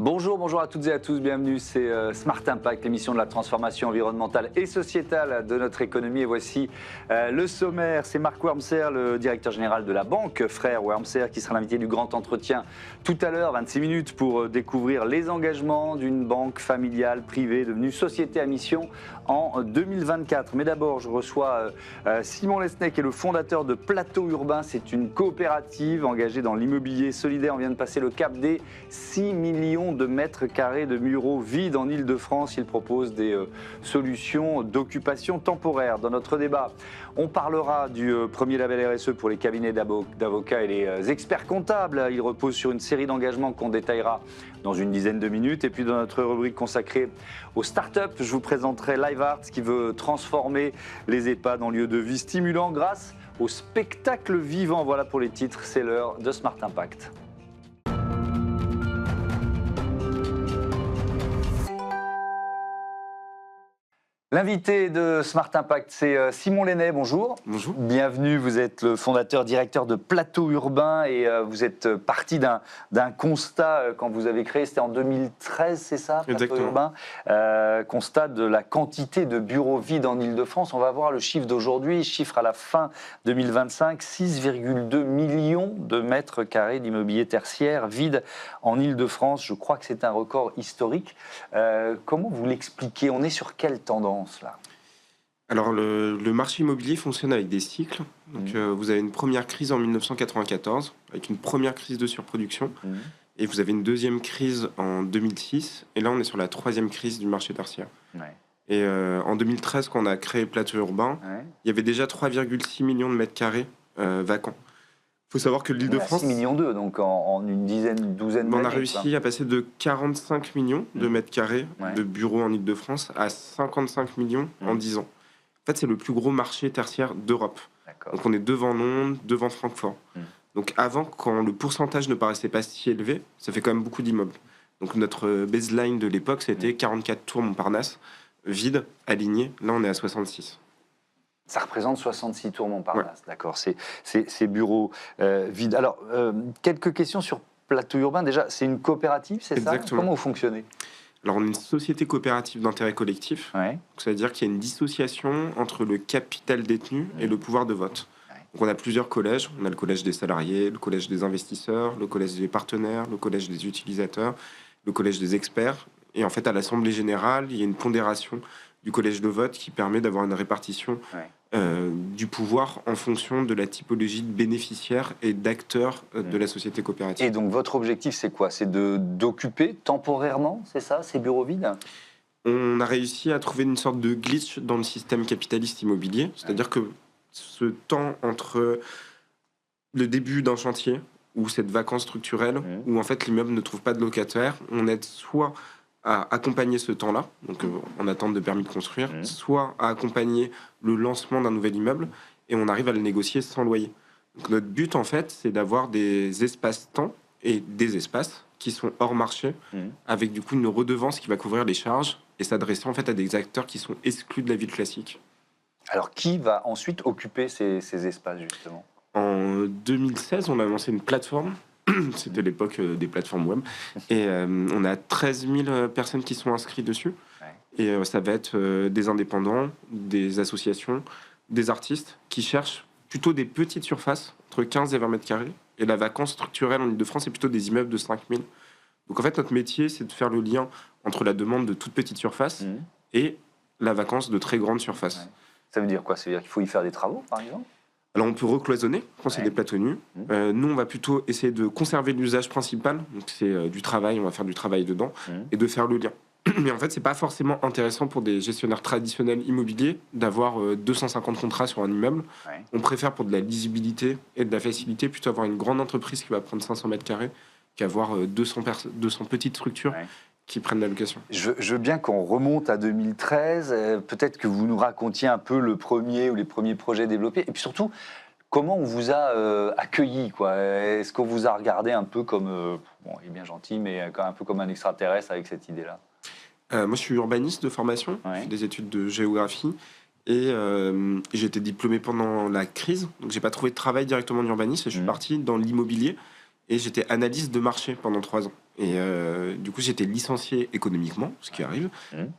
Bonjour à toutes et à tous, bienvenue, c'est Smart Impact, l'émission de la transformation environnementale et sociétale de notre économie. Et voici le sommaire, c'est Marc Wormser, le directeur général de la banque Frères Wormser, qui sera l'invité du grand entretien tout à l'heure, 26 minutes, pour découvrir les engagements d'une banque familiale privée devenue société à mission en 2024. Mais d'abord, je reçois Simon Lesnay, qui est le fondateur de Plateau Urbain. C'est une coopérative engagée dans l'immobilier solidaire. On vient de passer le cap des 6 millions de mètres carrés de bureaux vides en Ile-de-France. Il propose des solutions d'occupation temporaire. Dans notre débat, on parlera du premier label RSE pour les cabinets d'avocats et les experts comptables. Il repose sur une série d'engagements qu'on détaillera dans une dizaine de minutes. Et puis dans notre rubrique consacrée aux startups, je vous présenterai LiveArts qui veut transformer les EHPAD en lieu de vie stimulant grâce au spectacle vivant. Voilà pour les titres, c'est l'heure de Smart Impact. L'invité de Smart Impact, c'est Simon Lesnay. Bonjour. Bonjour. Bienvenue, vous êtes le fondateur, directeur de Plateau Urbain et vous êtes parti d'un constat quand vous avez créé, c'était en 2013, c'est ça, Plateau Exactement. Urbain, constat de la quantité de bureaux vides en Ile-de-France. On va voir le chiffre d'aujourd'hui, chiffre à la fin 2025, 6,2 millions de mètres carrés d'immobilier tertiaire vides en Ile-de-France. Je crois que c'est un record historique. Comment vous l'expliquez? On est sur quelle tendance là? Alors le marché immobilier fonctionne avec des cycles. Donc vous avez une première crise en 1994 avec une première crise de surproduction et vous avez une deuxième crise en 2006 et là on est sur la troisième crise du marché tertiaire. Ouais. Et en 2013 quand on a créé Plateau Urbain, il y avait déjà 3,6 millions de mètres carrés vacants. Il faut savoir que l'Île-de-France... 6 millions d'eux, donc en une douzaine d'années. On a réussi à passer de 45 millions de mètres carrés de bureaux en Île-de-France à 55 millions en 10 ans. En fait, c'est le plus gros marché tertiaire d'Europe. Donc on est devant Londres, devant Francfort. Donc avant, quand le pourcentage ne paraissait pas si élevé, ça fait quand même beaucoup d'immeubles. Donc notre baseline de l'époque, c'était 44 tours Montparnasse, vides, alignés. Là, on est à 66. Ça représente 66 tours Montparnasse, d'accord, ces bureaux vides. Alors, quelques questions sur Plateau Urbain. Déjà, c'est une coopérative, c'est ça? Comment vous fonctionnez? Alors, on est une société coopérative d'intérêt collectif. Donc, ça veut dire qu'il y a une dissociation entre le capital détenu et le pouvoir de vote. Donc, on a plusieurs collèges. On a le collège des salariés, le collège des investisseurs, le collège des partenaires, le collège des utilisateurs, le collège des experts. Et en fait, à l'Assemblée générale, il y a une pondération du collège de vote qui permet d'avoir une répartition du pouvoir en fonction de la typologie de bénéficiaires et d'acteurs de la société coopérative. Et donc votre objectif c'est quoi? C'est d'occuper temporairement, c'est ça, ces bureaux vides? On a réussi à trouver une sorte de glitch dans le système capitaliste immobilier, c'est-à-dire que ce temps entre le début d'un chantier ou cette vacance structurelle où en fait l'immeuble ne trouve pas de locataire, on aide soit à accompagner ce temps-là, donc en attente de permis de construire, soit à accompagner le lancement d'un nouvel immeuble, et on arrive à le négocier sans loyer. Donc notre but, en fait, c'est d'avoir des espaces-temps et des espaces qui sont hors marché, avec du coup une redevance qui va couvrir les charges et s'adresser en fait à des acteurs qui sont exclus de la ville classique. Alors, qui va ensuite occuper ces espaces, justement? En 2016, on a lancé une plateforme. C'était l'époque des plateformes web. Et on a 13 000 personnes qui sont inscrites dessus. Et ça va être des indépendants, des associations, des artistes qui cherchent plutôt des petites surfaces, entre 15 et 20 mètres carrés. Et la vacance structurelle en Ile-de-France, c'est plutôt des immeubles de 5 000. Donc en fait, notre métier, c'est de faire le lien entre la demande de toutes petites surfaces et la vacance de très grandes surfaces. Ça veut dire quoi? Ça veut dire qu'il faut y faire des travaux, par exemple? Alors on peut recloisonner quand c'est des plateaux nus. Nous, on va plutôt essayer de conserver l'usage principal, donc c'est du travail, on va faire du travail dedans, et de faire le lien. Mais en fait, c'est pas forcément intéressant pour des gestionnaires traditionnels immobiliers d'avoir 250 contrats sur un immeuble. On préfère pour de la lisibilité et de la facilité plutôt avoir une grande entreprise qui va prendre 500 mètres carrés qu'avoir 200 petites structures qui prennent la location. Je veux bien qu'on remonte à 2013, peut-être que vous nous racontiez un peu le premier ou les premiers projets développés, et puis surtout, comment on vous a accueilli, quoi. Est-ce qu'on vous a regardé un peu comme, bon, il est bien gentil, mais un peu comme un extraterrestre avec cette idée-là? Moi, je suis urbaniste de formation, je fais des études de géographie, et j'ai été diplômé pendant la crise, donc j'ai pas trouvé de travail directement en urbanisme, et je suis parti dans l'immobilier, et j'étais analyste de marché pendant 3 ans. Et du coup, j'étais licencié économiquement, ce qui arrive.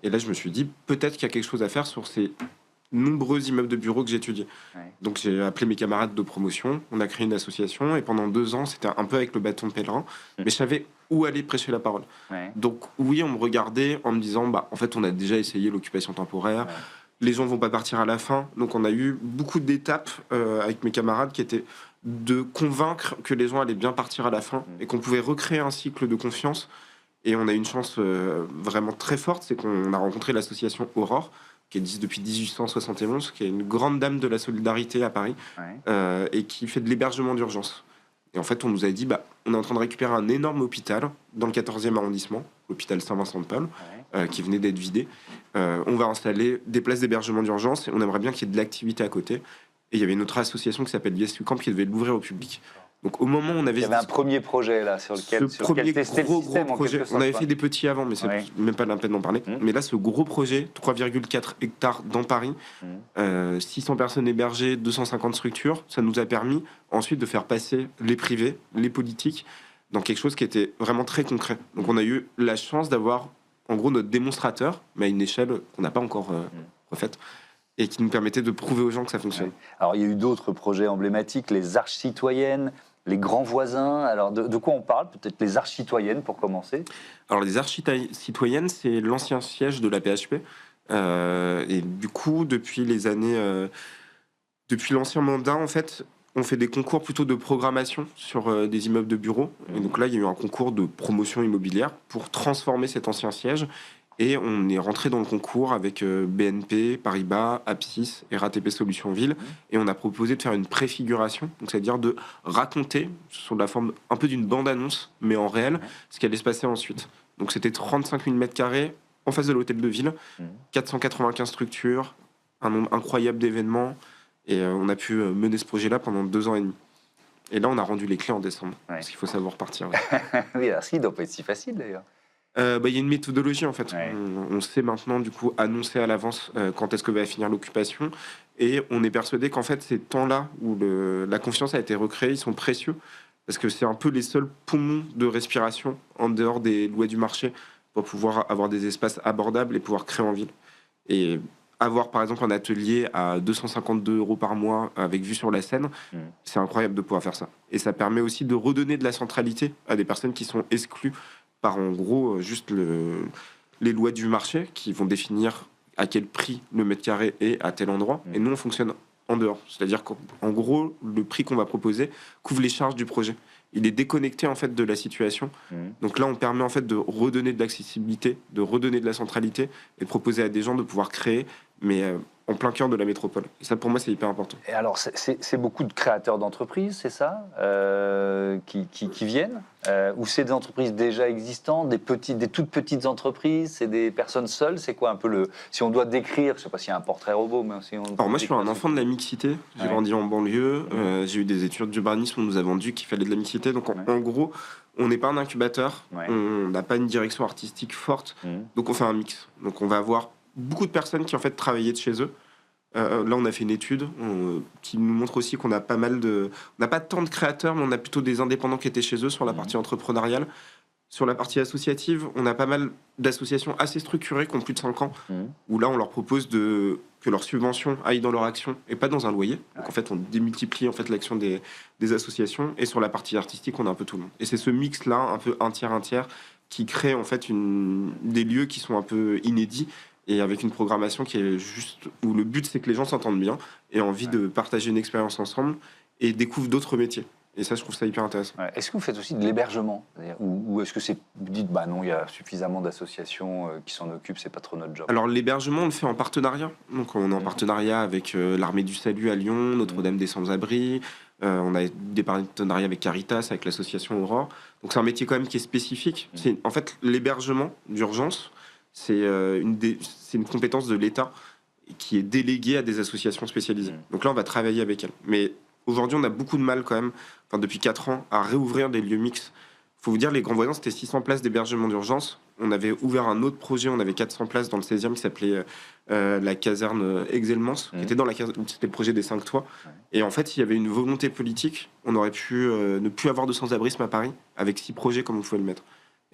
Et là, je me suis dit, peut-être qu'il y a quelque chose à faire sur ces nombreux immeubles de bureaux que j'étudiais. Donc, j'ai appelé mes camarades de promotion, on a créé une association, et pendant 2 ans, c'était un peu avec le bâton de pèlerin, mais je savais où aller prêcher la parole. Donc, oui, on me regardait en me disant, en fait, on a déjà essayé l'occupation temporaire, les gens vont pas partir à la fin. Donc, on a eu beaucoup d'étapes avec mes camarades qui étaient de convaincre que les gens allaient bien partir à la fin et qu'on pouvait recréer un cycle de confiance. Et on a eu une chance vraiment très forte, c'est qu'on a rencontré l'association Aurore, qui existe depuis 1871, qui est une grande dame de la solidarité à Paris, et qui fait de l'hébergement d'urgence. Et en fait, on nous a dit, on est en train de récupérer un énorme hôpital dans le 14e arrondissement, l'hôpital Saint-Vincent-de-Paul, qui venait d'être vidé. On va installer des places d'hébergement d'urgence et on aimerait bien qu'il y ait de l'activité à côté. Et il y avait une autre association qui s'appelle Yes You Camp qui devait l'ouvrir au public. Donc au moment où on avait... Il y avait un premier projet là sur lequel tester le système, gros projet. On avait fait des petits avant, mais c'est même pas la peine d'en parler. Mais là, ce gros projet, 3,4 hectares dans Paris, 600 personnes hébergées, 250 structures, ça nous a permis ensuite de faire passer les privés, les politiques, dans quelque chose qui était vraiment très concret. Donc on a eu la chance d'avoir en gros notre démonstrateur, mais à une échelle qu'on n'a pas encore refaite, et qui nous permettait de prouver aux gens que ça fonctionne. Alors il y a eu d'autres projets emblématiques, les arches citoyennes, les grands voisins. Alors de quoi on parle? Peut-être les arches citoyennes pour commencer. Alors les arches citoyennes, c'est l'ancien siège de la PHP. Et du coup, depuis les années... depuis l'ancien mandat, en fait, on fait des concours plutôt de programmation sur des immeubles de bureaux. Et donc là, il y a eu un concours de promotion immobilière pour transformer cet ancien siège. Et on est rentré dans le concours avec BNP, Paribas, Apsis et RATP Solutions Ville. Et on a proposé de faire une préfiguration, donc c'est-à-dire de raconter, sous la forme un peu d'une bande-annonce, mais en réel, ce qui allait se passer ensuite. Donc c'était 35 000 m² en face de l'hôtel de ville, 495 structures, un nombre incroyable d'événements. Et on a pu mener ce projet-là pendant 2 ans et demi. Et là, on a rendu les clés en décembre, parce qu'il faut savoir partir. Oui, alors ça ne doit pas être si facile d'ailleurs. Il y a une méthodologie en fait. On sait maintenant du coup annoncer à l'avance quand est-ce que va finir l'occupation, et on est persuadé qu'en fait ces temps-là où la confiance a été recréée, ils sont précieux parce que c'est un peu les seuls poumons de respiration en dehors des lois du marché pour pouvoir avoir des espaces abordables et pouvoir créer en ville. Et avoir par exemple un atelier à 252 € par mois avec vue sur la Seine, c'est incroyable de pouvoir faire ça. Et ça permet aussi de redonner de la centralité à des personnes qui sont exclues par en gros juste les lois du marché qui vont définir à quel prix le mètre carré est à tel endroit. Et nous, on fonctionne en dehors. C'est-à-dire qu'en gros, le prix qu'on va proposer couvre les charges du projet. Il est déconnecté en fait de la situation. Donc là, on permet en fait de redonner de l'accessibilité, de redonner de la centralité et de proposer à des gens de pouvoir créer, mais en plein cœur de la métropole. Et ça, pour moi, c'est hyper important. Et alors, c'est beaucoup de créateurs d'entreprises, c'est ça, qui viennent ou c'est des entreprises déjà existantes, des toutes petites entreprises, c'est des personnes seules? C'est quoi un peu si on doit décrire, je ne sais pas s'il y a un portrait robot, mais si on... Alors moi, je suis un enfant de la mixité. J'ai grandi en banlieue. J'ai eu des études d'urbanisme. On nous a vendu qu'il fallait de la mixité. Donc en gros, on n'est pas un incubateur. On n'a pas une direction artistique forte. Donc on fait un mix. Donc on va avoir beaucoup de personnes qui en fait travaillaient de chez eux. Là, on a fait une étude qui nous montre aussi qu'on a pas mal on n'a pas tant de créateurs, mais on a plutôt des indépendants qui étaient chez eux sur la partie entrepreneuriale. Sur la partie associative, on a pas mal d'associations assez structurées qui ont plus de 5 ans, où là, on leur propose que leurs subventions aillent dans leur action et pas dans un loyer. Donc en fait, on démultiplie en fait l'action des associations. Et sur la partie artistique, on a un peu tout le monde. Et c'est ce mix-là, un peu un tiers, qui crée en fait des lieux qui sont un peu inédits, et avec une programmation qui est juste où le but c'est que les gens s'entendent bien et aient envie de partager une expérience ensemble et découvrent d'autres métiers. Et ça, je trouve ça hyper intéressant. Est-ce que vous faites aussi de l'hébergement, ou est-ce que vous dites non, il y a suffisamment d'associations qui s'en occupent, c'est pas trop notre job? Alors l'hébergement, on le fait en partenariat. Donc on est en partenariat avec l'Armée du Salut à Lyon, Notre-Dame des Sans-Abris. On a des partenariats avec Caritas, avec l'association Aurore. Donc c'est un métier quand même qui est spécifique. C'est en fait l'hébergement d'urgence. C'est une compétence de l'État qui est déléguée à des associations spécialisées. Donc là, on va travailler avec elles. Mais aujourd'hui, on a beaucoup de mal quand même, depuis 4 ans, à réouvrir des lieux mixtes. Il faut vous dire, les Grands Voisins, c'était 600 places d'hébergement d'urgence. On avait ouvert un autre projet, on avait 400 places dans le 16e qui s'appelait la caserne Exelmans, qui était c'était le projet des 5 toits. Et en fait, s'il y avait une volonté politique, on aurait pu ne plus avoir de sans-abrisme à Paris avec 6 projets comme on pouvait le mettre.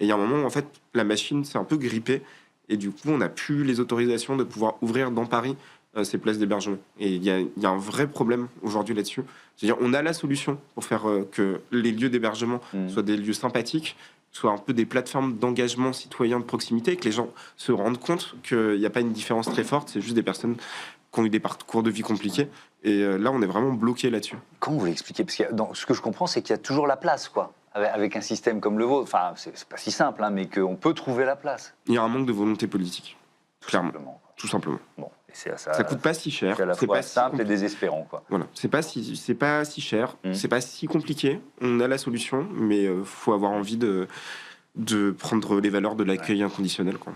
Et il y a un moment où, en fait, la machine s'est un peu grippée. Et du coup, on n'a plus les autorisations de pouvoir ouvrir dans Paris ces places d'hébergement. Et il y a un vrai problème aujourd'hui là-dessus. C'est-à-dire, on a la solution pour faire que les lieux d'hébergement soient des lieux sympathiques, soient un peu des plateformes d'engagement citoyen de proximité, que les gens se rendent compte qu'il n'y a pas une différence très forte, c'est juste des personnes qui ont eu des parcours de vie compliqués. Et là, on est vraiment bloqué là-dessus. Comment vous l'expliquez? Parce que ce que je comprends, c'est qu'il y a toujours la place, quoi. Avec un système comme le vôtre, enfin, c'est pas si simple, hein, mais qu'on peut trouver la place. Il y a un manque de volonté politique, clairement. Tout simplement. Bon, et ça coûte pas si cher. C'est à la fois pas simple et désespérant, quoi. Voilà, c'est pas si cher, c'est pas si compliqué. On a la solution, mais faut avoir envie de prendre les valeurs de l'accueil inconditionnel, quoi.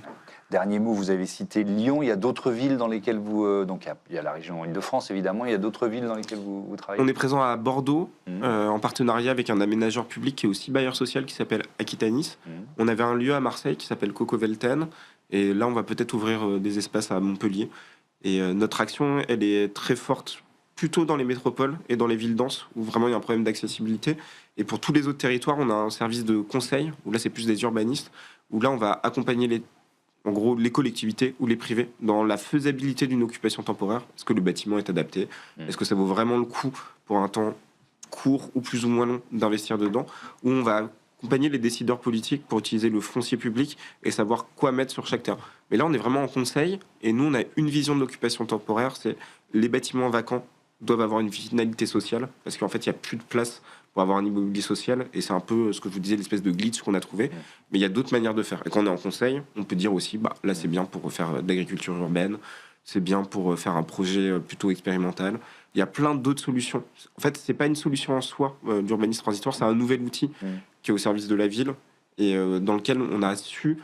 Dernier mot, vous avez cité Lyon. Il y a d'autres villes dans lesquelles vous... donc il y a la région Île-de-France, évidemment. Il y a d'autres villes dans lesquelles vous travaillez? On est présent à Bordeaux, en partenariat avec un aménageur public qui est aussi bailleur social, qui s'appelle Aquitanis. On avait un lieu à Marseille qui s'appelle Coco Velten. Et là, on va peut-être ouvrir des espaces à Montpellier. Et notre action, elle est très forte plutôt dans les métropoles et dans les villes denses, où vraiment il y a un problème d'accessibilité. Et pour tous les autres territoires, on a un service de conseil, où là, c'est plus des urbanistes, où là, on va accompagner en gros, les collectivités ou les privés dans la faisabilité d'une occupation temporaire. Est-ce que le bâtiment est adapté? Est-ce que ça vaut vraiment le coup, pour un temps court ou plus ou moins long, d'investir dedans? Ou on va accompagner les décideurs politiques pour utiliser le foncier public et savoir quoi mettre sur chaque terrain. Mais là, on est vraiment en conseil, et nous, on a une vision de l'occupation temporaire, c'est les bâtiments vacants doivent avoir une finalité sociale, parce qu'en fait, il n'y a plus de place pour avoir un immobilier social, et c'est un peu ce que je vous disais, l'espèce de glitch qu'on a trouvé. Mais il y a d'autres manières de faire. Et quand on est en conseil, on peut dire aussi, là, c'est bien pour faire de l'agriculture urbaine, c'est bien pour faire un projet plutôt expérimental. Il y a plein d'autres solutions. En fait, c'est pas une solution en soi d'urbanisme transitoire, c'est un nouvel outil qui est au service de la ville, et dans lequel on a su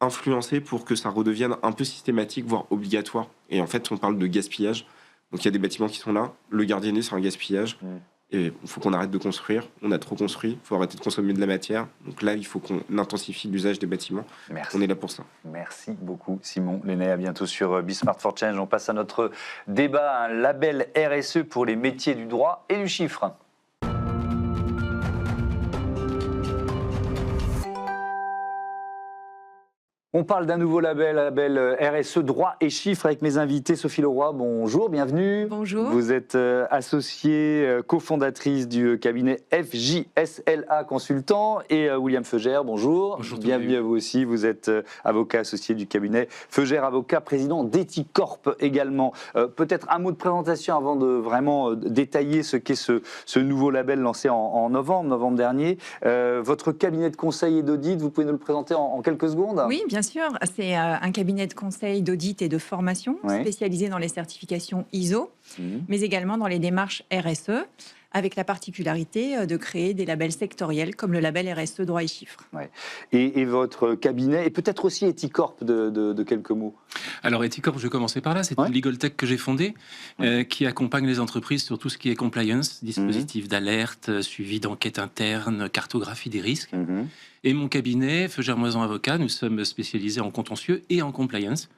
influencer pour que ça redevienne un peu systématique, voire obligatoire. Et en fait, on parle de gaspillage. Donc il y a des bâtiments qui sont là, le gardiennet, c'est un gaspillage. Et il faut qu'on arrête de construire. On a trop construit, il faut arrêter de consommer de la matière. Donc là, il faut qu'on intensifie l'usage des bâtiments. Merci. On est là pour ça. Merci beaucoup, Simon Lenné. À bientôt sur Be Smart for Change. On passe à notre débat, un label RSE pour les métiers du droit et du chiffre. On parle d'un nouveau label RSE droit et chiffres avec mes invités. Sophie Leroy, bonjour, bienvenue. Bonjour. Vous êtes associée, cofondatrice du cabinet FJSLA Consultant, et William Feugère, bonjour. Bonjour. Bienvenue à vous aussi. Vous êtes avocat associé du cabinet Feugère Avocat, président d'Ethicorp également. Peut-être un mot de présentation avant de vraiment détailler ce qu'est ce nouveau label lancé en novembre dernier. Votre cabinet de conseil et d'audit, vous pouvez nous le présenter en quelques secondes? Oui, bien sûr. C'est un cabinet de conseil, d'audit et de formation spécialisé dans les certifications ISO, mais également dans les démarches RSE, avec la particularité de créer des labels sectoriels comme le label RSE droit et chiffres. Ouais. Et votre cabinet, et peut-être aussi Ethicorp de quelques mots. Alors Ethicorp, je vais commencer par là, c'est une legal tech que j'ai fondée, qui accompagne les entreprises sur tout ce qui est compliance, dispositif d'alerte, suivi d'enquête interne, cartographie des risques. Et mon cabinet, Feugère Moison Avocat, nous sommes spécialisés en contentieux et en compliance.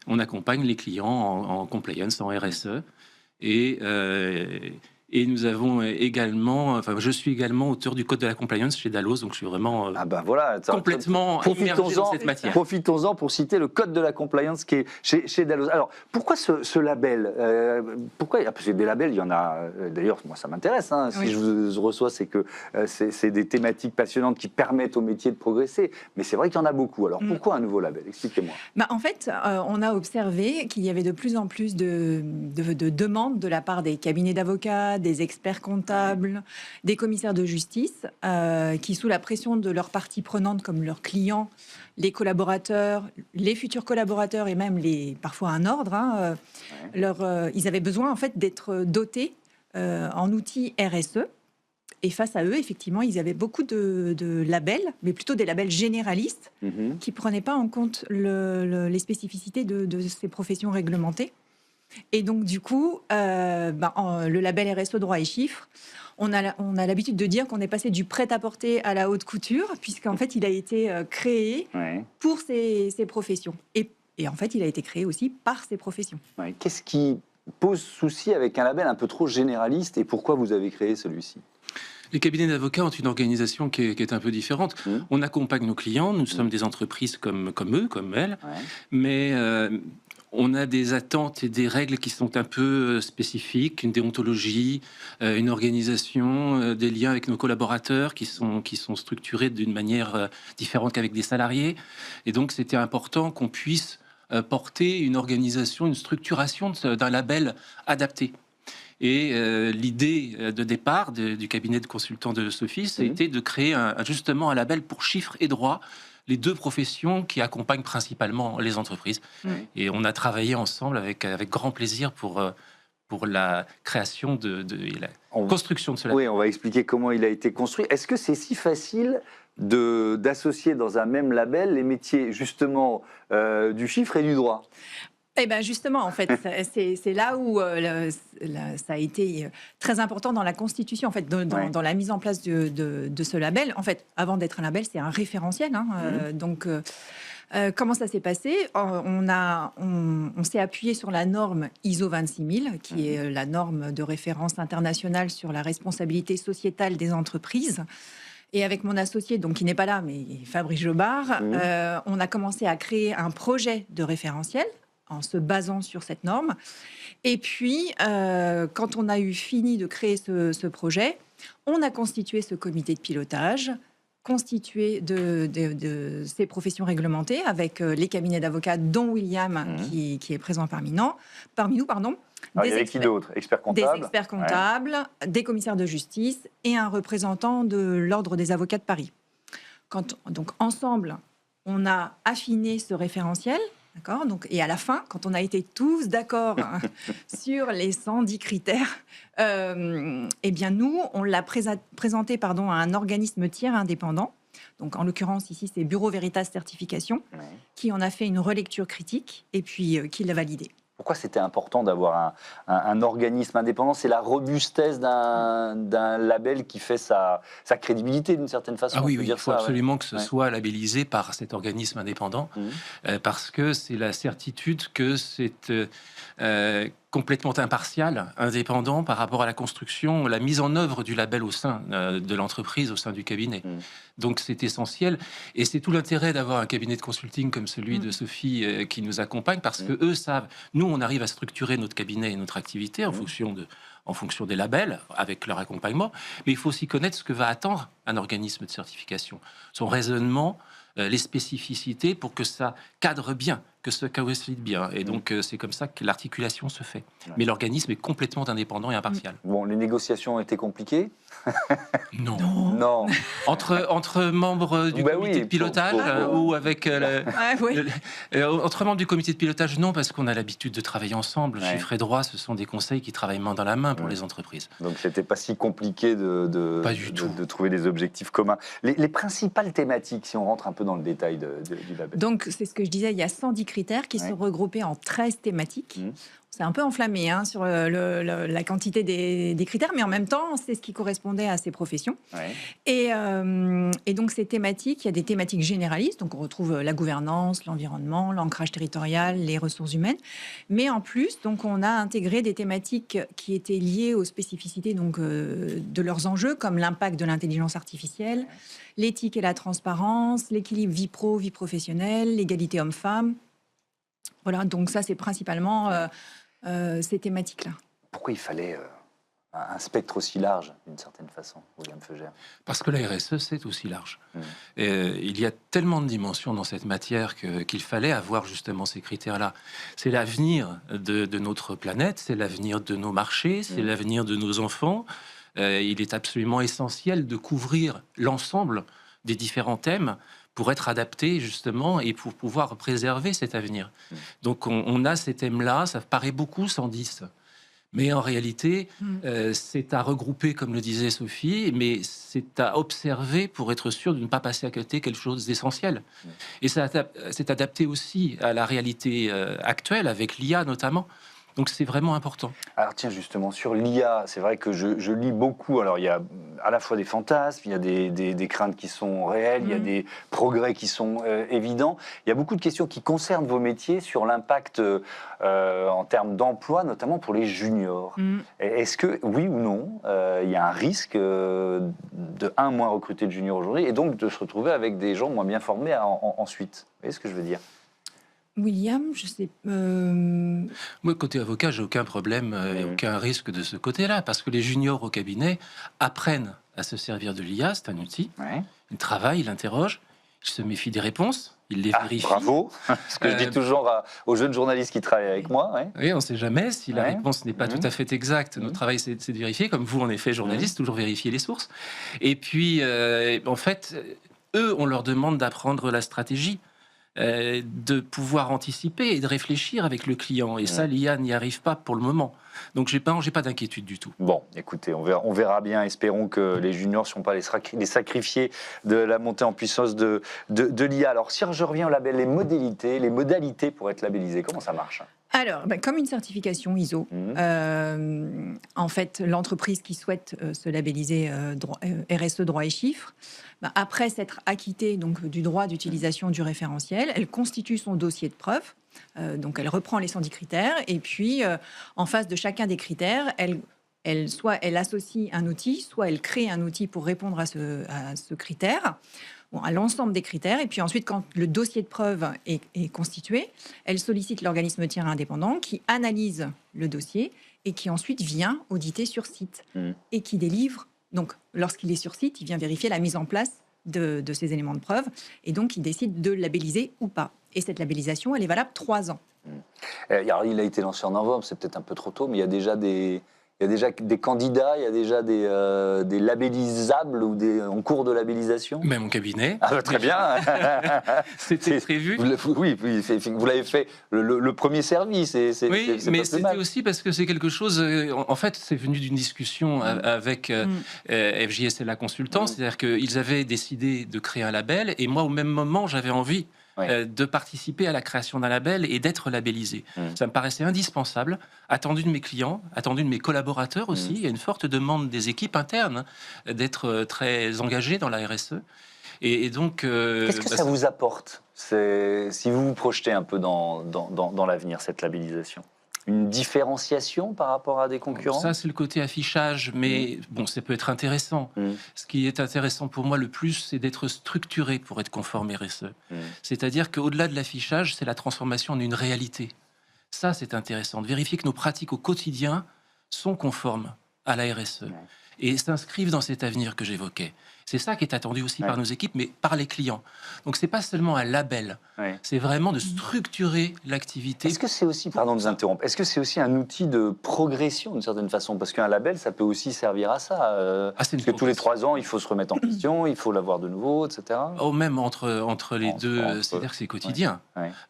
On accompagne les clients en compliance, en RSE. Et nous avons également, je suis également auteur du code de la compliance chez Dalloz, donc je suis vraiment complètement immergé dans cette matière. Profitons-en pour citer le code de la compliance qui est chez Dalloz. Alors, pourquoi ce label pourquoi? Parce que des labels, il y en a, d'ailleurs, moi ça m'intéresse, si je vous reçois, c'est que c'est des thématiques passionnantes qui permettent au métier de progresser, mais c'est vrai qu'il y en a beaucoup. Alors, pourquoi un nouveau label? Expliquez-moi. En fait, on a observé qu'il y avait de plus en plus de demandes de la part des cabinets d'avocats, des experts comptables, des commissaires de justice, qui, sous la pression de leurs parties prenantes comme leurs clients, les collaborateurs, les futurs collaborateurs et même parfois un ordre, ils avaient besoin en fait d'être dotés en outils RSE. Et face à eux, effectivement, ils avaient beaucoup de labels, mais plutôt des labels généralistes qui ne prenaient pas en compte les spécificités de ces professions réglementées. Et donc, du coup, le label RSE droit et chiffres, on a l'habitude de dire qu'on est passé du prêt-à-porter à la haute couture, puisqu'en fait, il a été créé pour ces professions. Et en fait, il a été créé aussi par ces professions. Qu'est-ce qui pose souci avec un label un peu trop généraliste, et pourquoi vous avez créé celui-ci? Les cabinets d'avocats ont une organisation qui est un peu différente. On accompagne nos clients, nous sommes des entreprises comme eux, comme elles, mais on a des attentes et des règles qui sont un peu spécifiques, une déontologie, une organisation, des liens avec nos collaborateurs qui sont structurés d'une manière différente qu'avec des salariés. Et donc, c'était important qu'on puisse porter une organisation, une structuration d'un label adapté. Et l'idée de départ du cabinet de consultants de Sophie, c'était de créer justement un label pour chiffres et droits, les deux professions qui accompagnent principalement les entreprises. Et on a travaillé ensemble avec grand plaisir pour la création et la construction de ce label. Oui, on va expliquer comment il a été construit. Est-ce que c'est si facile d'associer dans un même label les métiers justement du chiffre et du droit? Eh bien justement, en fait, c'est là où ça a été très important dans la constitution, en fait, dans la mise en place de ce label. En fait, avant d'être un label, c'est un référentiel. Donc, comment ça s'est passé? On s'est appuyé sur la norme ISO 26000, qui est la norme de référence internationale sur la responsabilité sociétale des entreprises. Et avec mon associé, donc qui n'est pas là, mais Fabrice Jobard, on a commencé à créer un projet de référentiel en se basant sur cette norme. Et puis, quand on a eu fini de créer ce projet, on a constitué ce comité de pilotage, constitué de ces professions réglementées, avec les cabinets d'avocats, dont William, qui est présent parmi nous. Alors, il y avait qui d'autre? Experts comptables. Des experts comptables, des commissaires de justice et un représentant de l'Ordre des avocats de Paris. Donc, ensemble, on a affiné ce référentiel. D'accord. Donc, et à la fin, quand on a été tous d'accord sur les 110 critères, eh bien nous, on l'a présenté à un organisme tiers indépendant. Donc, en l'occurrence, ici, c'est Bureau Veritas Certification, qui en a fait une relecture critique et puis qui l'a validé. Pourquoi c'était important d'avoir un organisme indépendant? C'est la robustesse d'un label qui fait sa crédibilité d'une certaine façon. Ah oui, il faut absolument que ce soit labellisé par cet organisme indépendant, parce que c'est la certitude que c'est complètement impartial, indépendant par rapport à la construction, la mise en œuvre du label au sein de l'entreprise, au sein du cabinet. Donc c'est essentiel, et c'est tout l'intérêt d'avoir un cabinet de consulting comme celui de Sophie qui nous accompagne, parce que eux savent, nous on arrive à structurer notre cabinet et notre activité en fonction des labels, avec leur accompagnement, mais il faut aussi connaître ce que va attendre un organisme de certification, son raisonnement, les spécificités pour que ça cadre bien, que ça coïncide bien. Et donc, c'est comme ça que l'articulation se fait. Mais l'organisme est complètement indépendant et impartial. Bon, les négociations ont été compliquées? Non. Entre membres du comité de pilotage ou avec... entre membres du comité de pilotage, non, parce qu'on a l'habitude de travailler ensemble. Chiffres et droits, ce sont des conseils qui travaillent main dans la main pour les entreprises. Donc, c'était pas si compliqué de trouver des objectifs communs. Les principales thématiques, si on rentre un peu dans le détail du label. Donc, c'est ce que je disais, il y a 110 critères qui sont regroupés en 13 thématiques. C'est un peu enflammé sur la quantité des critères, mais en même temps, c'est ce qui correspondait à ces professions. Et donc, ces thématiques, il y a des thématiques généralistes. Donc, on retrouve la gouvernance, l'environnement, l'ancrage territorial, les ressources humaines. Mais en plus, donc, on a intégré des thématiques qui étaient liées aux spécificités de leurs enjeux, comme l'impact de l'intelligence artificielle, l'éthique et la transparence, l'équilibre vie pro, vie professionnelle, l'égalité homme-femme. Voilà, donc ça, c'est principalement ces thématiques-là. Pourquoi il fallait un spectre aussi large, d'une certaine façon, William Feugère? Parce que la RSE, c'est aussi large. Il y a tellement de dimensions dans cette matière qu'il fallait avoir justement ces critères-là. C'est l'avenir de notre planète, c'est l'avenir de nos marchés, c'est l'avenir de nos enfants. Il est absolument essentiel de couvrir l'ensemble des différents thèmes pour être adapté justement et pour pouvoir préserver cet avenir. Donc on a ces thèmes-là, ça paraît beaucoup, 110. Mais en réalité, c'est à regrouper, comme le disait Sophie, mais c'est à observer pour être sûr de ne pas passer à côté quelque chose d'essentiel. Et c'est adapté aussi à la réalité actuelle, avec l'IA notamment. Donc c'est vraiment important. Alors tiens, justement, sur l'IA, c'est vrai que je lis beaucoup. Alors il y a à la fois des fantasmes, il y a des craintes qui sont réelles, il y a des progrès qui sont évidents. Il y a beaucoup de questions qui concernent vos métiers sur l'impact en termes d'emploi, notamment pour les juniors. Est-ce que, oui ou non, il y a un risque de moins recruter de juniors aujourd'hui et donc de se retrouver avec des gens moins bien formés ensuite? Vous voyez ce que je veux dire? William, je sais. Moi, côté avocat, j'ai aucun problème et aucun risque de ce côté-là, parce que les juniors au cabinet apprennent à se servir de l'IA, c'est un outil. Ils travaillent, ils interrogent, ils se méfient des réponses, ils les vérifient. Bravo, ce que je dis toujours aux jeunes journalistes qui travaillent avec moi. Oui, on ne sait jamais si la réponse n'est pas tout à fait exacte. Notre travail, c'est de vérifier, comme vous, en effet, journalistes, toujours vérifier les sources. Et puis, en fait, eux, on leur demande d'apprendre la stratégie, de pouvoir anticiper et de réfléchir avec le client. Et ça, l'IA n'y arrive pas pour le moment. Donc, j'ai pas d'inquiétude du tout. Bon, écoutez, on verra bien. Espérons que les juniors ne sont pas les sacrifiés de la montée en puissance de l'IA. Alors, si je reviens au label, les modalités pour être labellisé, comment ça marche? Alors, comme une certification ISO, en fait, l'entreprise qui souhaite se labelliser RSE droit et chiffres, après s'être acquittée donc, du droit d'utilisation du référentiel, elle constitue son dossier de preuve. Donc, elle reprend les 110 critères et puis, en face de chacun des critères, soit elle associe un outil, soit elle crée un outil pour répondre à ce critère. À l'ensemble des critères. Et puis ensuite, quand le dossier de preuve est constitué, elle sollicite l'organisme tiers indépendant qui analyse le dossier et qui ensuite vient auditer sur site et qui délivre. Donc, lorsqu'il est sur site, il vient vérifier la mise en place de ces éléments de preuve et donc il décide de labelliser ou pas. Et cette labellisation, elle est valable 3 ans. Alors, il a été lancé en novembre, c'est peut-être un peu trop tôt, mais il y a déjà des candidats, il y a déjà des labellisables ou en cours de labellisation. Même mon cabinet. Très bien. C'était prévu. Oui, vous l'avez fait le premier service. Oui, mais c'était aussi parce que c'est quelque chose. En fait, c'est venu d'une discussion avec FJS et la consultance, c'est-à-dire qu'ils avaient décidé de créer un label, et moi, au même moment, j'avais envie de participer à la création d'un label et d'être labellisé. Ça me paraissait indispensable, attendu de mes clients, attendu de mes collaborateurs aussi. Il y a une forte demande des équipes internes d'être très engagées dans la RSE. Et donc... Qu'est-ce que ça vous apporte, si vous vous projetez un peu dans l'avenir, cette labellisation? Une différenciation par rapport à des concurrents? Ça, c'est le côté affichage, mais bon, ça peut être intéressant. Ce qui est intéressant pour moi le plus, c'est d'être structuré pour être conforme RSE. C'est-à-dire qu'au-delà de l'affichage, c'est la transformation en une réalité. Ça, c'est intéressant, de vérifier que nos pratiques au quotidien sont conformes à la RSE et s'inscrivent dans cet avenir que j'évoquais. C'est ça qui est attendu aussi par nos équipes, mais par les clients. Donc, c'est pas seulement un label, c'est vraiment de structurer l'activité. Est-ce que c'est aussi, pardon de vous interrompre, est-ce que c'est aussi un outil de progression d'une certaine façon? Parce qu'un label, ça peut aussi servir à ça. Parce que tous les 3 ans, il faut se remettre en question, il faut l'avoir de nouveau, etc. Oh, même entre les deux, c'est-à-dire que c'est quotidien.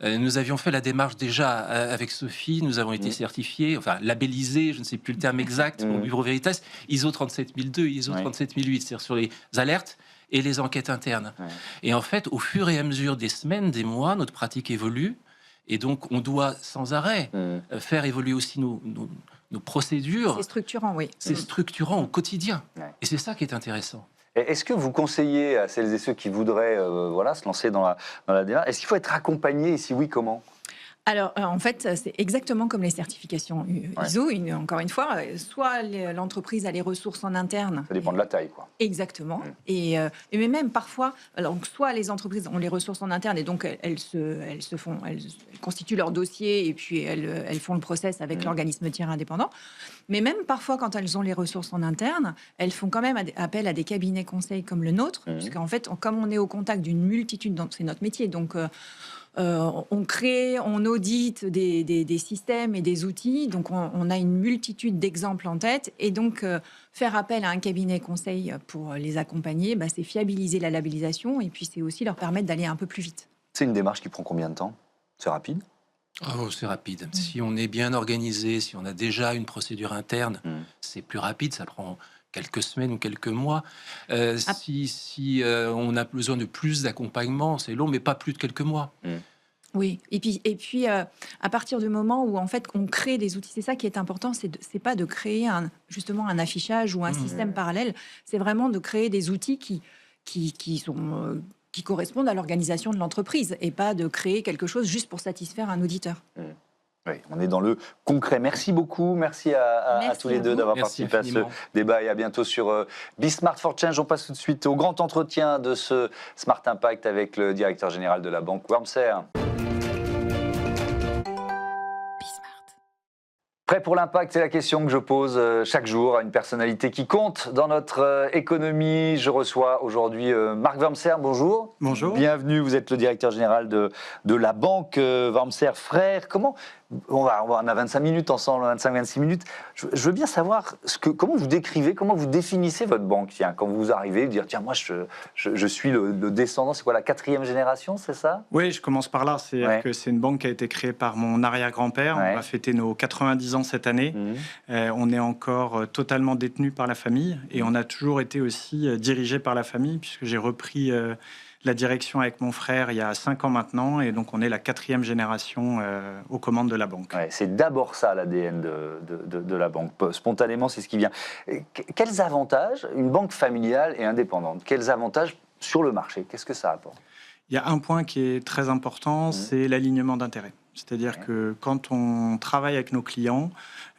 Nous avions fait la démarche déjà avec Sophie, nous avons été certifiés, enfin labellisés, je ne sais plus le terme exact, au Bureau Veritas, ISO 37002, ISO 37008, c'est-à-dire sur les alertes et les enquêtes internes. Et en fait, au fur et à mesure des semaines, des mois, notre pratique évolue. Et donc, on doit sans arrêt faire évoluer aussi nos procédures. C'est structurant, oui. C'est structurant au quotidien. Et c'est ça qui est intéressant. Est-ce que vous conseillez à celles et ceux qui voudraient se lancer dans la démarche, est-ce qu'il faut être accompagné et si oui, comment? Alors, en fait, c'est exactement comme les certifications ISO. Encore une fois, soit l'entreprise a les ressources en interne. Ça dépend de la taille, quoi. Exactement. Mais même parfois, alors, soit les entreprises ont les ressources en interne et donc elles constituent leur dossier et puis elles font le process avec l'organisme tiers indépendant. Mais même parfois, quand elles ont les ressources en interne, elles font quand même appel à des cabinets conseils comme le nôtre, puisqu'en fait, comme on est au contact d'une multitude, c'est notre métier, donc on crée, on audite des systèmes et des outils, donc on a une multitude d'exemples en tête, et donc faire appel à un cabinet conseil pour les accompagner, c'est fiabiliser la labellisation, et puis c'est aussi leur permettre d'aller un peu plus vite. C'est une démarche qui prend combien de temps? C'est rapide? Oh, c'est rapide. Si on est bien organisé, si on a déjà une procédure interne, c'est plus rapide, ça prend quelques semaines ou quelques mois. Si on a besoin de plus d'accompagnement, c'est long, mais pas plus de quelques mois. Oui, et puis à partir du moment où en fait on crée des outils, c'est ça qui est important, c'est pas de créer justement un affichage ou un système parallèle, c'est vraiment de créer des outils qui correspondent à l'organisation de l'entreprise et pas de créer quelque chose juste pour satisfaire un auditeur. Oui, on est dans le concret. Merci beaucoup, merci à tous les deux d'avoir participé à ce débat et à bientôt sur Be Smart for Change. On passe tout de suite au grand entretien de ce Smart Impact avec le directeur général de la banque Wormser. Prêt pour l'impact, c'est la question que je pose chaque jour à une personnalité qui compte dans notre économie. Je reçois aujourd'hui Marc Wormser, bonjour. Bonjour. Bienvenue, vous êtes le directeur général de la banque Wormser Frères. Comment on a 25 minutes ensemble, 25-26 minutes. Je veux bien savoir comment vous décrivez, comment vous définissez votre banque. Tiens, quand vous arrivez, vous dire tiens, moi je suis le descendant, c'est quoi, la 4e génération, c'est ça? Oui, je commence par là. C'est-à-dire que c'est une banque qui a été créée par mon arrière-grand-père. On va fêter nos 90 ans cette année. On est encore totalement détenu par la famille et on a toujours été aussi dirigé par la famille puisque j'ai repris la direction avec mon frère il y a 5 ans maintenant et donc on est la 4e génération aux commandes de la banque. Ouais, c'est d'abord ça l'ADN de la banque. Spontanément, c'est ce qui vient. Quels avantages, une banque familiale et indépendante, quels avantages sur le marché? Qu'est-ce que ça apporte? Il y a un point qui est très important, c'est l'alignement d'intérêts. C'est-à-dire que quand on travaille avec nos clients,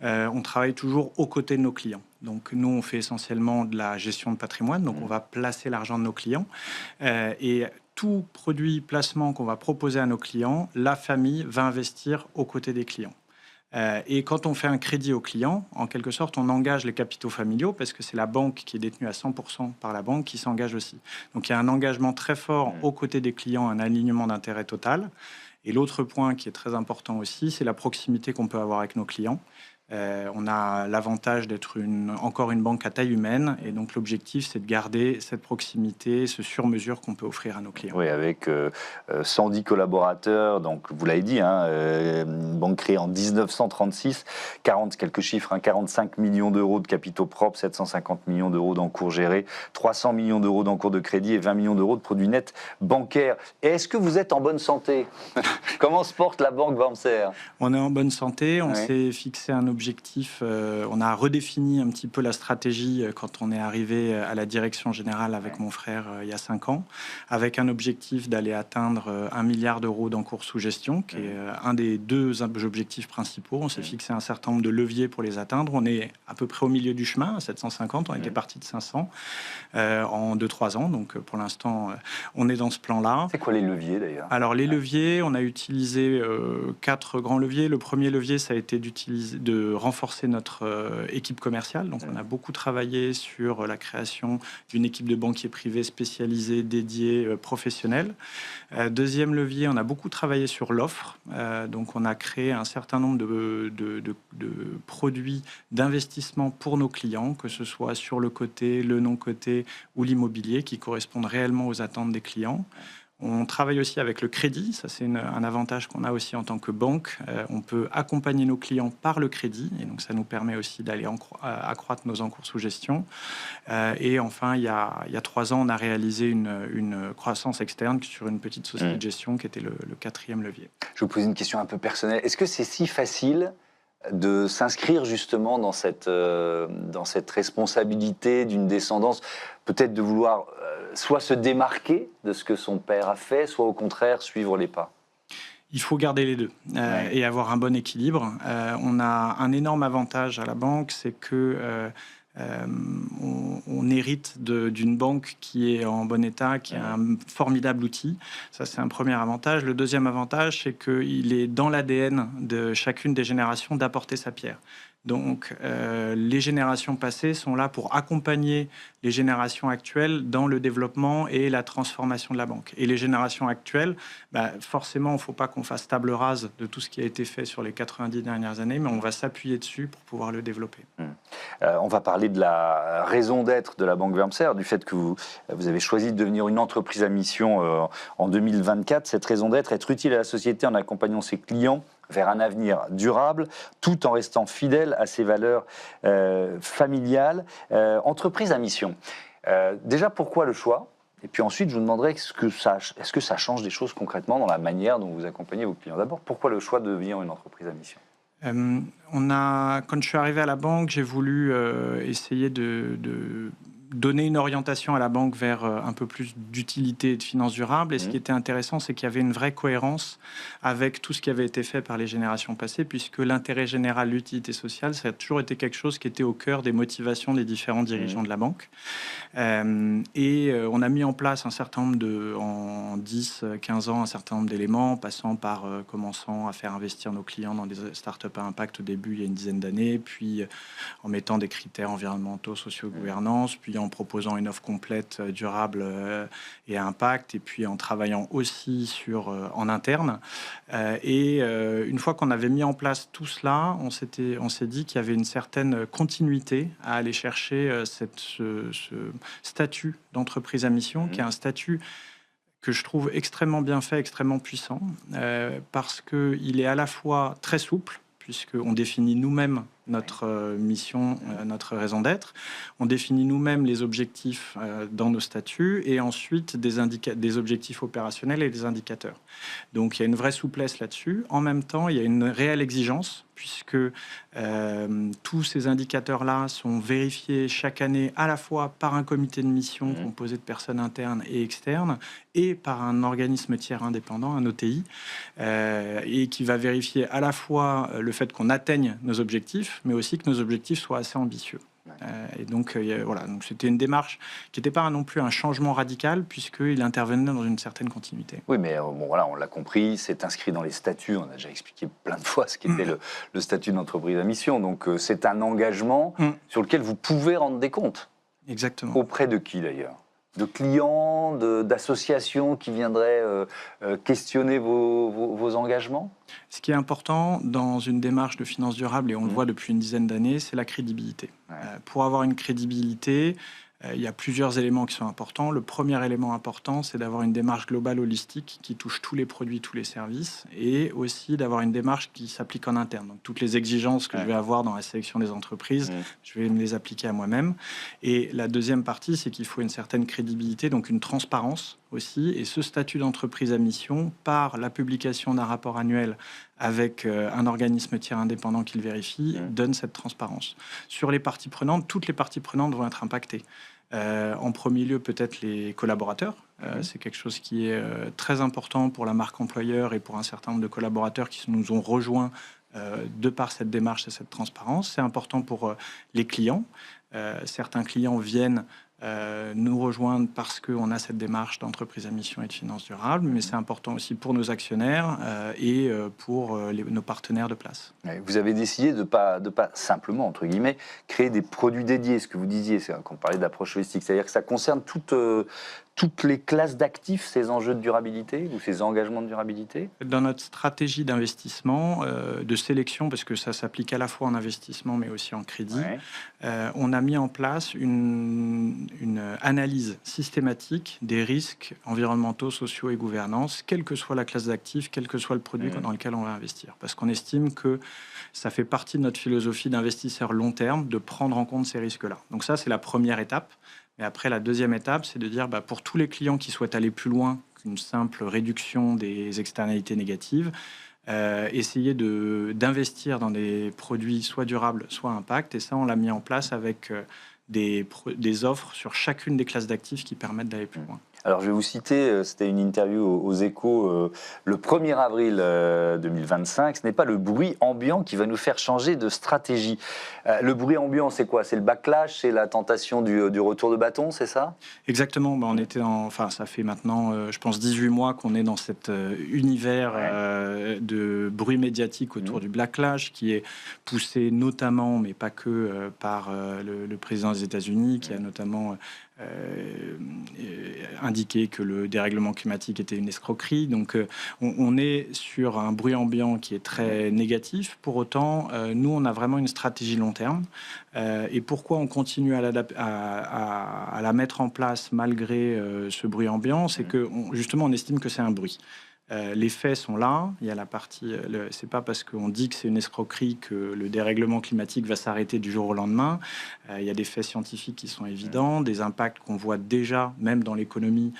on travaille toujours aux côtés de nos clients. Donc nous, on fait essentiellement de la gestion de patrimoine, donc on va placer l'argent de nos clients. Et tout produit placement qu'on va proposer à nos clients, la famille va investir aux côtés des clients. Et quand on fait un crédit aux clients, en quelque sorte, on engage les capitaux familiaux parce que c'est la banque qui est détenue à 100% par la banque qui s'engage aussi. Donc il y a un engagement très fort aux côtés des clients, un alignement d'intérêt total. Et l'autre point qui est très important aussi, c'est la proximité qu'on peut avoir avec nos clients. On a l'avantage d'être encore une banque à taille humaine et donc l'objectif c'est de garder cette proximité, ce sur-mesure qu'on peut offrir à nos clients. Oui, avec 110 collaborateurs, donc vous l'avez dit, une banque créée en 1936, 40 quelques chiffres, 45 millions d'euros de capitaux propres, 750 millions d'euros d'encours gérés, 300 millions d'euros d'encours de crédit et 20 millions d'euros de produits nets bancaires. Et est-ce que vous êtes en bonne santé? Comment se porte la banque Wormser? On est en bonne santé, on s'est fixé un objectif, on a redéfini un petit peu la stratégie quand on est arrivé à la direction générale avec mon frère il y a 5 ans, avec un objectif d'aller atteindre 1 milliard d'euros d'encours sous gestion, qui est un des 2 objectifs principaux. On s'est fixé un certain nombre de leviers pour les atteindre. On est à peu près au milieu du chemin, à 750, on était parti de 500 en 2-3 ans, donc pour l'instant on est dans ce plan-là. C'est quoi les leviers d'ailleurs? Alors les leviers, on a utilisé 4 grands leviers. Le premier levier, ça a été de renforcer notre équipe commerciale. Donc, on a beaucoup travaillé sur la création d'une équipe de banquiers privés spécialisés, dédiés, professionnels. Deuxième levier, on a beaucoup travaillé sur l'offre. Donc, on a créé un certain nombre de produits d'investissement pour nos clients, que ce soit sur le côté, le non-côté ou l'immobilier, qui correspondent réellement aux attentes des clients. On travaille aussi avec le crédit, ça c'est un avantage qu'on a aussi en tant que banque. On peut accompagner nos clients par le crédit et donc ça nous permet aussi d'aller accroître nos encours sous gestion. Et enfin, il y a 3 ans, on a réalisé une croissance externe sur une petite société de gestion qui était le 4e levier. Je vous pose une question un peu personnelle. Est-ce que c'est si facile de s'inscrire justement dans cette responsabilité d'une descendance, peut-être de vouloir soit se démarquer de ce que son père a fait, soit au contraire suivre les pas? Il faut garder les deux et avoir un bon équilibre. On a un énorme avantage à la banque, c'est que on hérite d'une banque qui est en bon état, qui a un formidable outil. Ça, c'est un premier avantage. Le deuxième avantage, c'est qu'il est dans l'ADN de chacune des générations d'apporter sa pierre. Donc, les générations passées sont là pour accompagner les générations actuelles dans le développement et la transformation de la banque. Et les générations actuelles, forcément, il ne faut pas qu'on fasse table rase de tout ce qui a été fait sur les 90 dernières années, mais on va s'appuyer dessus pour pouvoir le développer. On va parler de la raison d'être de la banque Wormser, du fait que vous avez choisi de devenir une entreprise à mission en 2024. Cette raison d'être, être utile à la société en accompagnant ses clients vers un avenir durable, tout en restant fidèle à ses valeurs familiales. Entreprise à mission. Déjà, pourquoi le choix Et puis ensuite, je vous demanderai est-ce que ça change des choses concrètement dans la manière dont vous accompagnez vos clients. D'abord, pourquoi le choix de devenir une entreprise à mission ? Quand je suis arrivé à la banque, j'ai voulu essayer de donner une orientation à la banque vers un peu plus d'utilité et de finances durables. Et ce qui était intéressant, c'est qu'il y avait une vraie cohérence avec tout ce qui avait été fait par les générations passées, puisque l'intérêt général, l'utilité sociale, ça a toujours été quelque chose qui était au cœur des motivations des différents dirigeants de la banque. On a mis en place un certain nombre en 10-15 ans, un certain nombre d'éléments, passant par commençant à faire investir nos clients dans des startups à impact au début, il y a une dizaine d'années, puis en mettant des critères environnementaux, sociaux, gouvernance, puis en proposant une offre complète, durable et à impact, et puis en travaillant aussi en interne. Une fois qu'on avait mis en place tout cela, on s'est dit qu'il y avait une certaine continuité à aller chercher ce statut d'entreprise à mission, qui est un statut que je trouve extrêmement bien fait, extrêmement puissant, parce qu'il est à la fois très souple, puisqu'on définit nous-mêmes notre mission, notre raison d'être. On définit nous-mêmes les objectifs dans nos statuts et ensuite des objectifs opérationnels et des indicateurs. Donc il y a une vraie souplesse là-dessus. En même temps, il y a une réelle exigence puisque tous ces indicateurs-là sont vérifiés chaque année à la fois par un comité de mission composé de personnes internes et externes et par un organisme tiers indépendant, un OTI, et qui va vérifier à la fois le fait qu'on atteigne nos objectifs, mais aussi que nos objectifs soient assez ambitieux. Et donc, donc c'était une démarche qui n'était pas non plus un changement radical, puisqu'il intervenait dans une certaine continuité. Oui, mais on l'a compris, c'est inscrit dans les statuts. On a déjà expliqué plein de fois ce qu'était le statut d'entreprise à mission. Donc, c'est un engagement sur lequel vous pouvez rendre des comptes. Exactement. Auprès de qui, d'ailleurs ? De clients, d'associations qui viendraient questionner vos engagements ? Ce qui est important dans une démarche de finance durable, et on le voit depuis une dizaine d'années, c'est la crédibilité. Pour avoir une crédibilité, il y a plusieurs éléments qui sont importants. Le premier élément important, c'est d'avoir une démarche globale holistique qui touche tous les produits, tous les services, et aussi d'avoir une démarche qui s'applique en interne. Donc, toutes les exigences que je vais avoir dans la sélection des entreprises, je vais me les appliquer à moi-même. Et la deuxième partie, c'est qu'il faut une certaine crédibilité, donc une transparence aussi. Et ce statut d'entreprise à mission, par la publication d'un rapport annuel avec un organisme tiers indépendant qui le vérifie, donne cette transparence. Sur les parties prenantes, toutes les parties prenantes vont être impactées. En premier lieu, peut-être les collaborateurs. C'est quelque chose qui est très important pour la marque employeur et pour un certain nombre de collaborateurs qui nous ont rejoints de par cette démarche et cette transparence. C'est important pour les clients. Certains clients viennent nous rejoindre parce qu'on a cette démarche d'entreprise à mission et de finance durable, mais c'est important aussi pour nos actionnaires et pour nos partenaires de place. Vous avez décidé de pas simplement, entre guillemets, créer des produits dédiés, ce que vous disiez, quand on parlait d'approche holistique, c'est-à-dire que ça concerne toutes les classes d'actifs, ces enjeux de durabilité ou ces engagements de durabilité ? Dans notre stratégie d'investissement, de sélection, parce que ça s'applique à la fois en investissement mais aussi en crédit, on a mis en place une analyse systématique des risques environnementaux, sociaux et gouvernance, quelle que soit la classe d'actifs, quel que soit le produit dans lequel on va investir. Parce qu'on estime que ça fait partie de notre philosophie d'investisseur long terme de prendre en compte ces risques-là. Donc ça, c'est la première étape. Et après, la deuxième étape, c'est de dire, pour tous les clients qui souhaitent aller plus loin qu'une simple réduction des externalités négatives, essayer d'investir dans des produits soit durables, soit impact. Et ça, on l'a mis en place avec des offres sur chacune des classes d'actifs qui permettent d'aller plus loin. Alors, je vais vous citer, c'était une interview aux Échos le 1er avril 2025. Ce n'est pas le bruit ambiant qui va nous faire changer de stratégie. Le bruit ambiant, c'est quoi ? C'est le backlash, c'est la tentation du retour de bâton, c'est ça ? Exactement. On était ça fait maintenant, je pense, 18 mois qu'on est dans cet univers de bruit médiatique autour du backlash, qui est poussé notamment, mais pas que, par le président des États-Unis, qui a notamment indiqué que le dérèglement climatique était une escroquerie. Donc on est sur un bruit ambiant qui est très négatif. Pour autant, nous, on a vraiment une stratégie long terme. Et pourquoi on continue à la mettre en place malgré ce bruit ambiant ? C'est que justement, on estime que c'est un bruit. Les faits sont là. Il y a la partie. C'est pas parce qu'on dit que c'est une escroquerie que le dérèglement climatique va s'arrêter du jour au lendemain. Il y a des faits scientifiques qui sont évidents, des impacts qu'on voit déjà, même dans l'économie,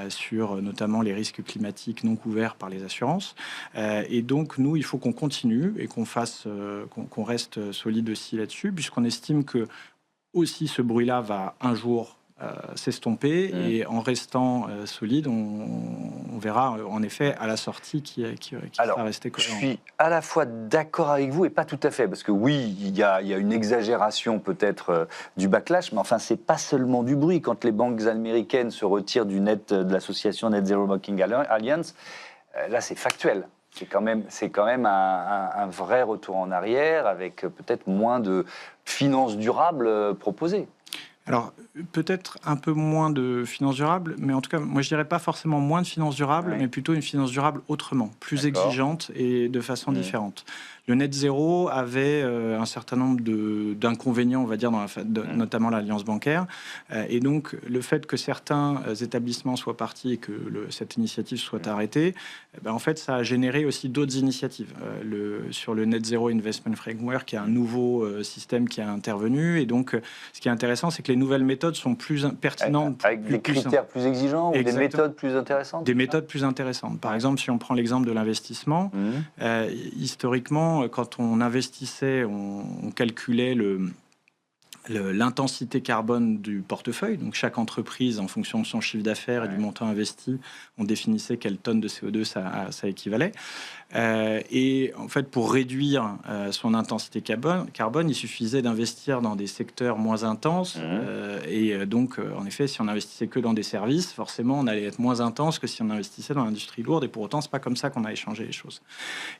sur notamment les risques climatiques non couverts par les assurances. Et donc, nous, il faut qu'on continue et qu'on reste solide aussi là-dessus, puisqu'on estime que aussi ce bruit-là va un jour s'estomper et en restant solide, on verra en effet à la sortie qui sera resté cohérent. Je suis à la fois d'accord avec vous et pas tout à fait, parce que oui, il y a une exagération peut-être du backlash, mais enfin c'est pas seulement du bruit. Quand les banques américaines se retirent de l'association Net Zero Banking Alliance, là c'est factuel. C'est quand même un vrai retour en arrière avec peut-être moins de finances durables proposées. Alors, peut-être un peu moins de finances durables, mais en tout cas, moi, je dirais pas forcément moins de finances durables, mais plutôt une finance durable autrement, plus exigeante et de façon différente. Le net zéro avait un certain nombre d'inconvénients, on va dire, notamment l'alliance bancaire. Et donc, le fait que certains établissements soient partis et que cette initiative soit arrêtée, en fait, ça a généré aussi d'autres initiatives. Sur le Net Zero Investment Framework, il y a un nouveau système qui a intervenu. Et donc, ce qui est intéressant, c'est que les nouvelles méthodes sont plus pertinentes. Avec des critères plus exigeants ou des méthodes plus intéressantes? Des méthodes plus intéressantes. Par exemple, si on prend l'exemple de l'investissement, historiquement, quand on investissait, on calculait l'intensité carbone du portefeuille. Donc, chaque entreprise, en fonction de son chiffre d'affaires et du montant investi, on définissait quelle tonne de CO2 ça équivalait. Et en fait, pour réduire son intensité carbone, il suffisait d'investir dans des secteurs moins intenses. Et donc, en effet, si on investissait que dans des services, forcément, on allait être moins intense que si on investissait dans l'industrie lourde. Et pour autant, c'est pas comme ça qu'on a échangé les choses.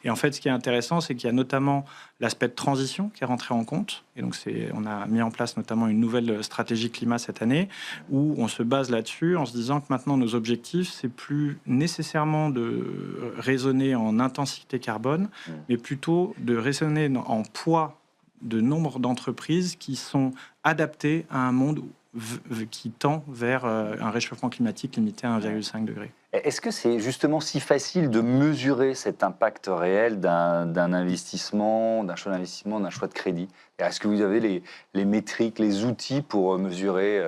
Et en fait, ce qui est intéressant, c'est qu'il y a notamment l'aspect de transition qui est rentré en compte. Et donc, on a mis en place notamment une nouvelle stratégie climat cette année où on se base là-dessus en se disant que maintenant, nos objectifs, c'est plus nécessairement de raisonner en intensité carbone, mais plutôt de raisonner en poids de nombre d'entreprises qui sont adaptées à un monde qui tend vers un réchauffement climatique limité à 1,5 degré. Est-ce que c'est justement si facile de mesurer cet impact réel d'un investissement, d'un choix d'investissement, d'un choix de crédit? Est-ce que vous avez les métriques, les outils pour mesurer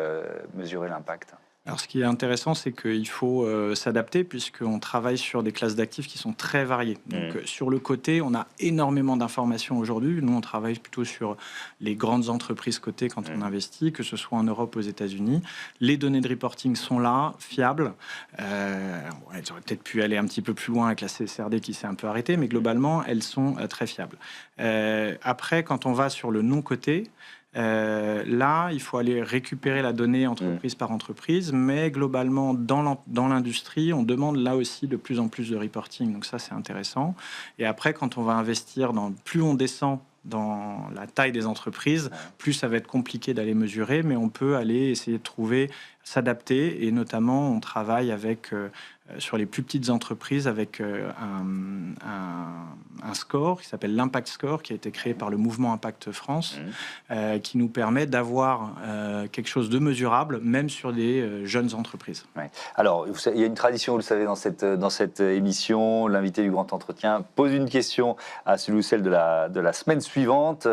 l'impact? Alors, ce qui est intéressant, c'est qu'il faut s'adapter puisqu'on travaille sur des classes d'actifs qui sont très variées. Donc, sur le côté, on a énormément d'informations aujourd'hui. Nous, on travaille plutôt sur les grandes entreprises cotées quand on investit, que ce soit en Europe ou aux États-Unis. Les données de reporting sont là, fiables. J'aurais peut-être pu aller un petit peu plus loin avec la CSRD qui s'est un peu arrêtée, mais globalement, elles sont très fiables. Après, quand on va sur le non coté, là, il faut aller récupérer la donnée entreprise par entreprise, mais globalement, dans l'industrie, on demande là aussi de plus en plus de reporting. Donc ça, c'est intéressant. Et après, quand on va investir, plus on descend dans la taille des entreprises, plus ça va être compliqué d'aller mesurer, mais on peut aller essayer de s'adapter. Et notamment, on travaille sur les plus petites entreprises avec un score qui s'appelle l'Impact Score, qui a été créé par le mouvement Impact France, qui nous permet d'avoir quelque chose de mesurable, même sur des jeunes entreprises. Ouais. Alors, il y a une tradition, vous le savez, dans cette émission, l'invité du Grand Entretien pose une question à celui ou celle de la semaine suivante.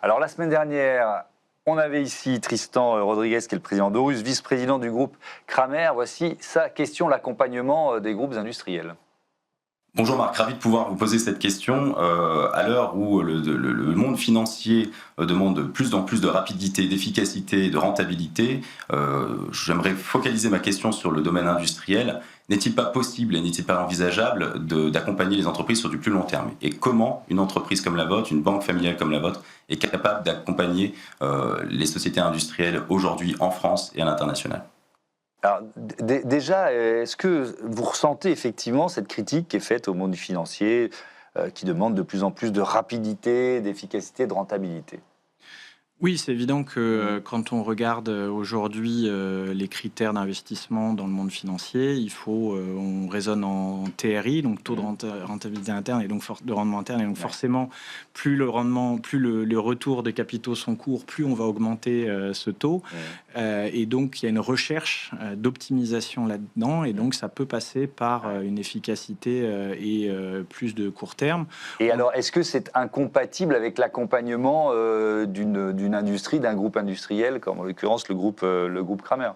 Alors, la semaine dernière, on avait ici Tristan Rodriguez, qui est le président d'Aurus, vice-président du groupe Kramer. Voici sa question, l'accompagnement des groupes industriels. Bonjour Marc, ravi de pouvoir vous poser cette question. À l'heure où le monde financier demande de plus en plus de rapidité, d'efficacité, de rentabilité, j'aimerais focaliser ma question sur le domaine industriel. N'est-il pas possible et n'est-il pas envisageable d'accompagner les entreprises sur du plus long terme? Et comment une entreprise comme la vôtre, une banque familiale comme la vôtre, est capable d'accompagner les sociétés industrielles aujourd'hui en France et à l'international? Alors, déjà, est-ce que vous ressentez effectivement cette critique qui est faite au monde du financier, qui demande de plus en plus de rapidité, d'efficacité, de rentabilité? Oui, c'est évident que quand on regarde aujourd'hui les critères d'investissement dans le monde financier, on raisonne en TRI, donc taux de rentabilité interne et donc de rendement interne, et donc forcément, plus le rendement, plus le retour de capitaux sont courts, plus on va augmenter ce taux. Et donc, il y a une recherche d'optimisation là-dedans, et donc ça peut passer par une efficacité et plus de court terme. Et alors, est-ce que c'est incompatible avec l'accompagnement d'une industrie, d'un groupe industriel, comme en l'occurrence le groupe Kramer?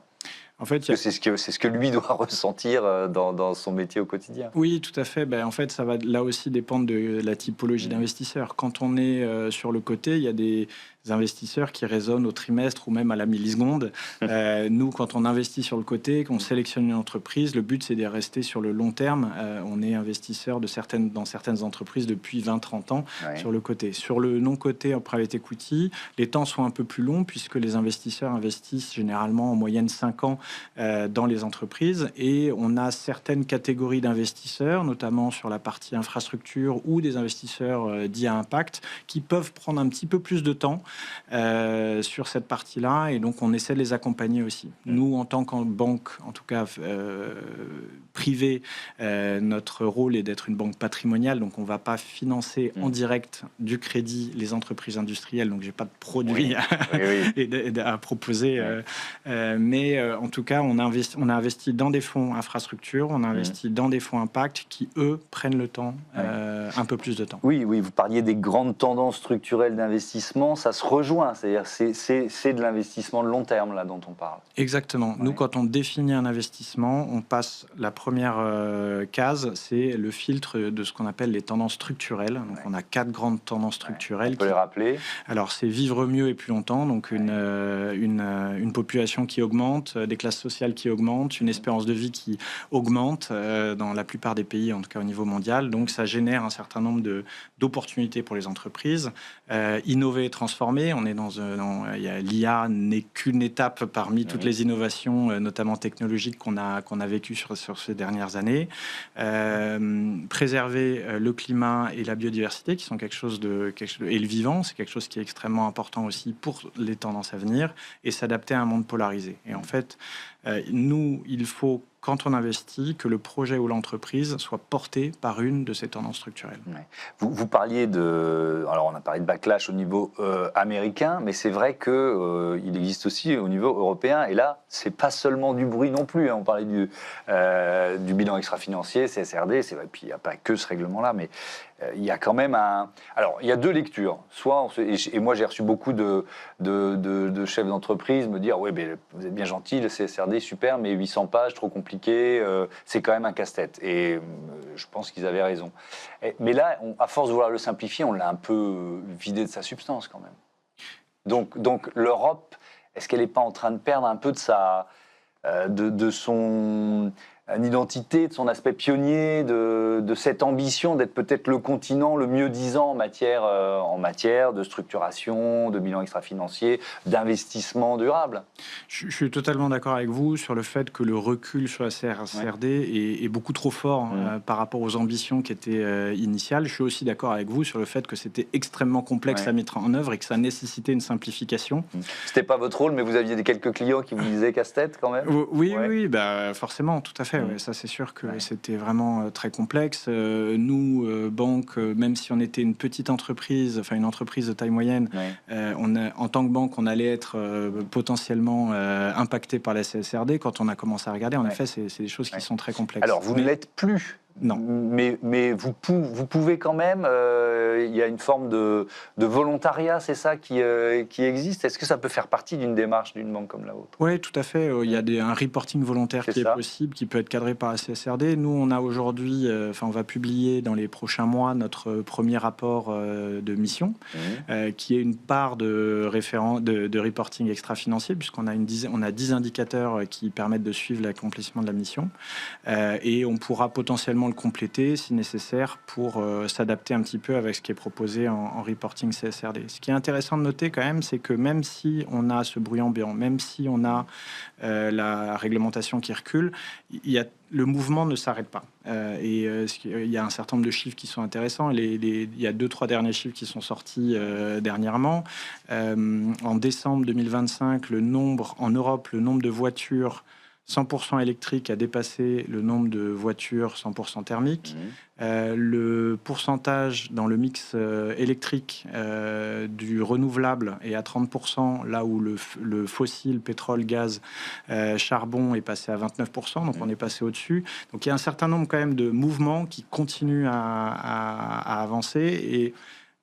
En fait, c'est ce que lui doit ressentir dans son métier au quotidien. Oui, tout à fait. En fait, ça va là aussi dépendre de la typologie d'investisseur. Quand on est sur le côté, il y a des investisseurs qui raisonnent au trimestre ou même à la milliseconde. Nous, quand on investit sur le côté, qu'on sélectionne une entreprise, le but, c'est de rester sur le long terme. On est investisseur dans certaines entreprises depuis 20-30 ans sur le côté. Sur le non-côté en private equity, les temps sont un peu plus longs puisque les investisseurs investissent généralement en moyenne 5 ans dans les entreprises, et on a certaines catégories d'investisseurs, notamment sur la partie infrastructure ou des investisseurs dits à impact, qui peuvent prendre un petit peu plus de temps sur cette partie-là, et donc on essaie de les accompagner aussi. Nous, en tant que banque, en tout cas privée, notre rôle est d'être une banque patrimoniale, donc on ne va pas financer en direct du crédit les entreprises industrielles, donc j'ai pas de produit à proposer, mais en tout cas on a investi dans des fonds infrastructure, on a investi dans des fonds impact qui eux prennent le temps, un peu plus de temps. Oui, vous parliez des grandes tendances structurelles d'investissement, ça se rejoint, c'est-à-dire c'est de l'investissement de long terme là dont on parle. Exactement. Nous, quand on définit un investissement, on passe la première case, c'est le filtre de ce qu'on appelle les tendances structurelles. Donc on a 4 grandes tendances structurelles. On peut les rappeler. Alors c'est vivre mieux et plus longtemps, donc une population qui augmente, des classes sociales qui augmentent, une espérance de vie qui augmente dans la plupart des pays, en tout cas au niveau mondial. Donc ça génère un certain nombre d'opportunités pour les entreprises. Innover et transformer, on est l'IA n'est qu'une étape parmi toutes les innovations, notamment technologiques qu'on a vécues sur ces dernières années. Préserver le climat et la biodiversité, qui sont et le vivant, c'est quelque chose qui est extrêmement important aussi pour les tendances à venir, et s'adapter à un monde polarisé. Et en fait, nous, il faut, quand on investit, que le projet ou l'entreprise soit porté par une de ces tendances structurelles. Vous parliez alors on a parlé de backlash au niveau américain, mais c'est vrai qu'il existe aussi au niveau européen, et là, c'est pas seulement du bruit non plus. On parlait du bilan extra-financier, CSRD, et puis il n'y a pas que ce règlement-là, mais il y a quand même Alors, il y a 2 lectures. Et moi, j'ai reçu beaucoup de chefs d'entreprise me dire « Ouais, mais vous êtes bien gentil, le CSRD, super, mais 800 pages, trop compliqué, c'est quand même un casse-tête. » Et je pense qu'ils avaient raison. Mais là, à force de vouloir le simplifier, on l'a un peu vidé de sa substance quand même. Donc l'Europe, est-ce qu'elle n'est pas en train de perdre un peu de son identité, de son aspect pionnier, de cette ambition d'être peut-être le continent le mieux disant en matière de structuration, de bilan extra-financier, d'investissement durable? Je suis totalement d'accord avec vous sur le fait que le recul sur la CSRD est beaucoup trop fort par rapport aux ambitions qui étaient initiales. Je suis aussi d'accord avec vous sur le fait que c'était extrêmement complexe à mettre en œuvre et que ça nécessitait une simplification. C'était pas votre rôle, mais vous aviez quelques clients qui vous disaient casse-tête quand même? Oui, forcément, tout à fait. Ça, c'est sûr que c'était vraiment très complexe. Nous, banque, même si on était une petite entreprise, enfin une entreprise de taille moyenne, en tant que banque, on allait être potentiellement impacté par la CSRD. Quand on a commencé à regarder, en effet, c'est des choses qui sont très complexes. Alors, vous ne l'êtes plus. Non. Mais vous pouvez quand même, il y a une forme de volontariat, c'est ça, qui existe. Est-ce que ça peut faire partie d'une démarche d'une banque comme la vôtre? Oui, tout à fait. Il y a un reporting volontaire qui est possible, qui peut être cadré par la CSRD. Nous, on a aujourd'hui, on va publier dans les prochains mois notre premier rapport de mission, qui est une part de reporting extra-financier, puisqu'on a 10 indicateurs qui permettent de suivre l'accomplissement de la mission. Et on pourra potentiellement éventuellement le compléter si nécessaire pour s'adapter un petit peu avec ce qui est proposé en reporting CSRD. Ce qui est intéressant de noter quand même, c'est que même si on a ce bruit ambiant, même si on a la réglementation qui recule, le mouvement ne s'arrête pas. Il y a un certain nombre de chiffres qui sont intéressants. Il y a 2-3 derniers chiffres qui sont sortis dernièrement. En décembre 2025, en Europe, le nombre de voitures 100% électriques a dépassé le nombre de voitures 100% thermiques. Le pourcentage dans le mix électrique du renouvelable est à 30%, là où le fossile, pétrole, gaz, charbon est passé à 29%, donc on est passé au-dessus. Donc il y a un certain nombre quand même de mouvements qui continuent à avancer, et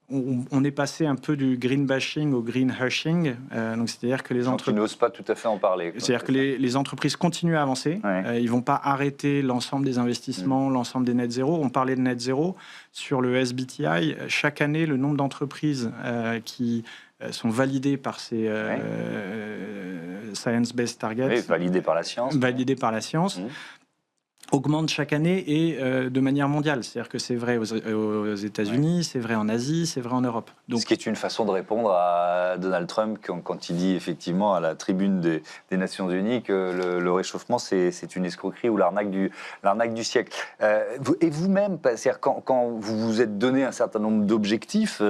on est passé un peu du green bashing au green hushing, donc c'est-à-dire que les entreprises n'osent pas tout à fait en parler. C'est-à-dire que les entreprises continuent à avancer. Ouais. Ils vont pas arrêter l'ensemble des investissements, l'ensemble des net zéro. On parlait de net zéro sur le SBTI. Chaque année, le nombre d'entreprises qui sont validées par ces science-based targets, validées par la science, augmente chaque année et de manière mondiale. C'est-à-dire que c'est vrai aux États-Unis, c'est vrai en Asie, c'est vrai en Europe. Donc, ce qui est une façon de répondre à Donald Trump quand il dit effectivement à la tribune des Nations Unies que le réchauffement c'est une escroquerie ou l'arnaque du siècle. Et vous-même, c'est-à-dire quand vous vous êtes donné un certain nombre d'objectifs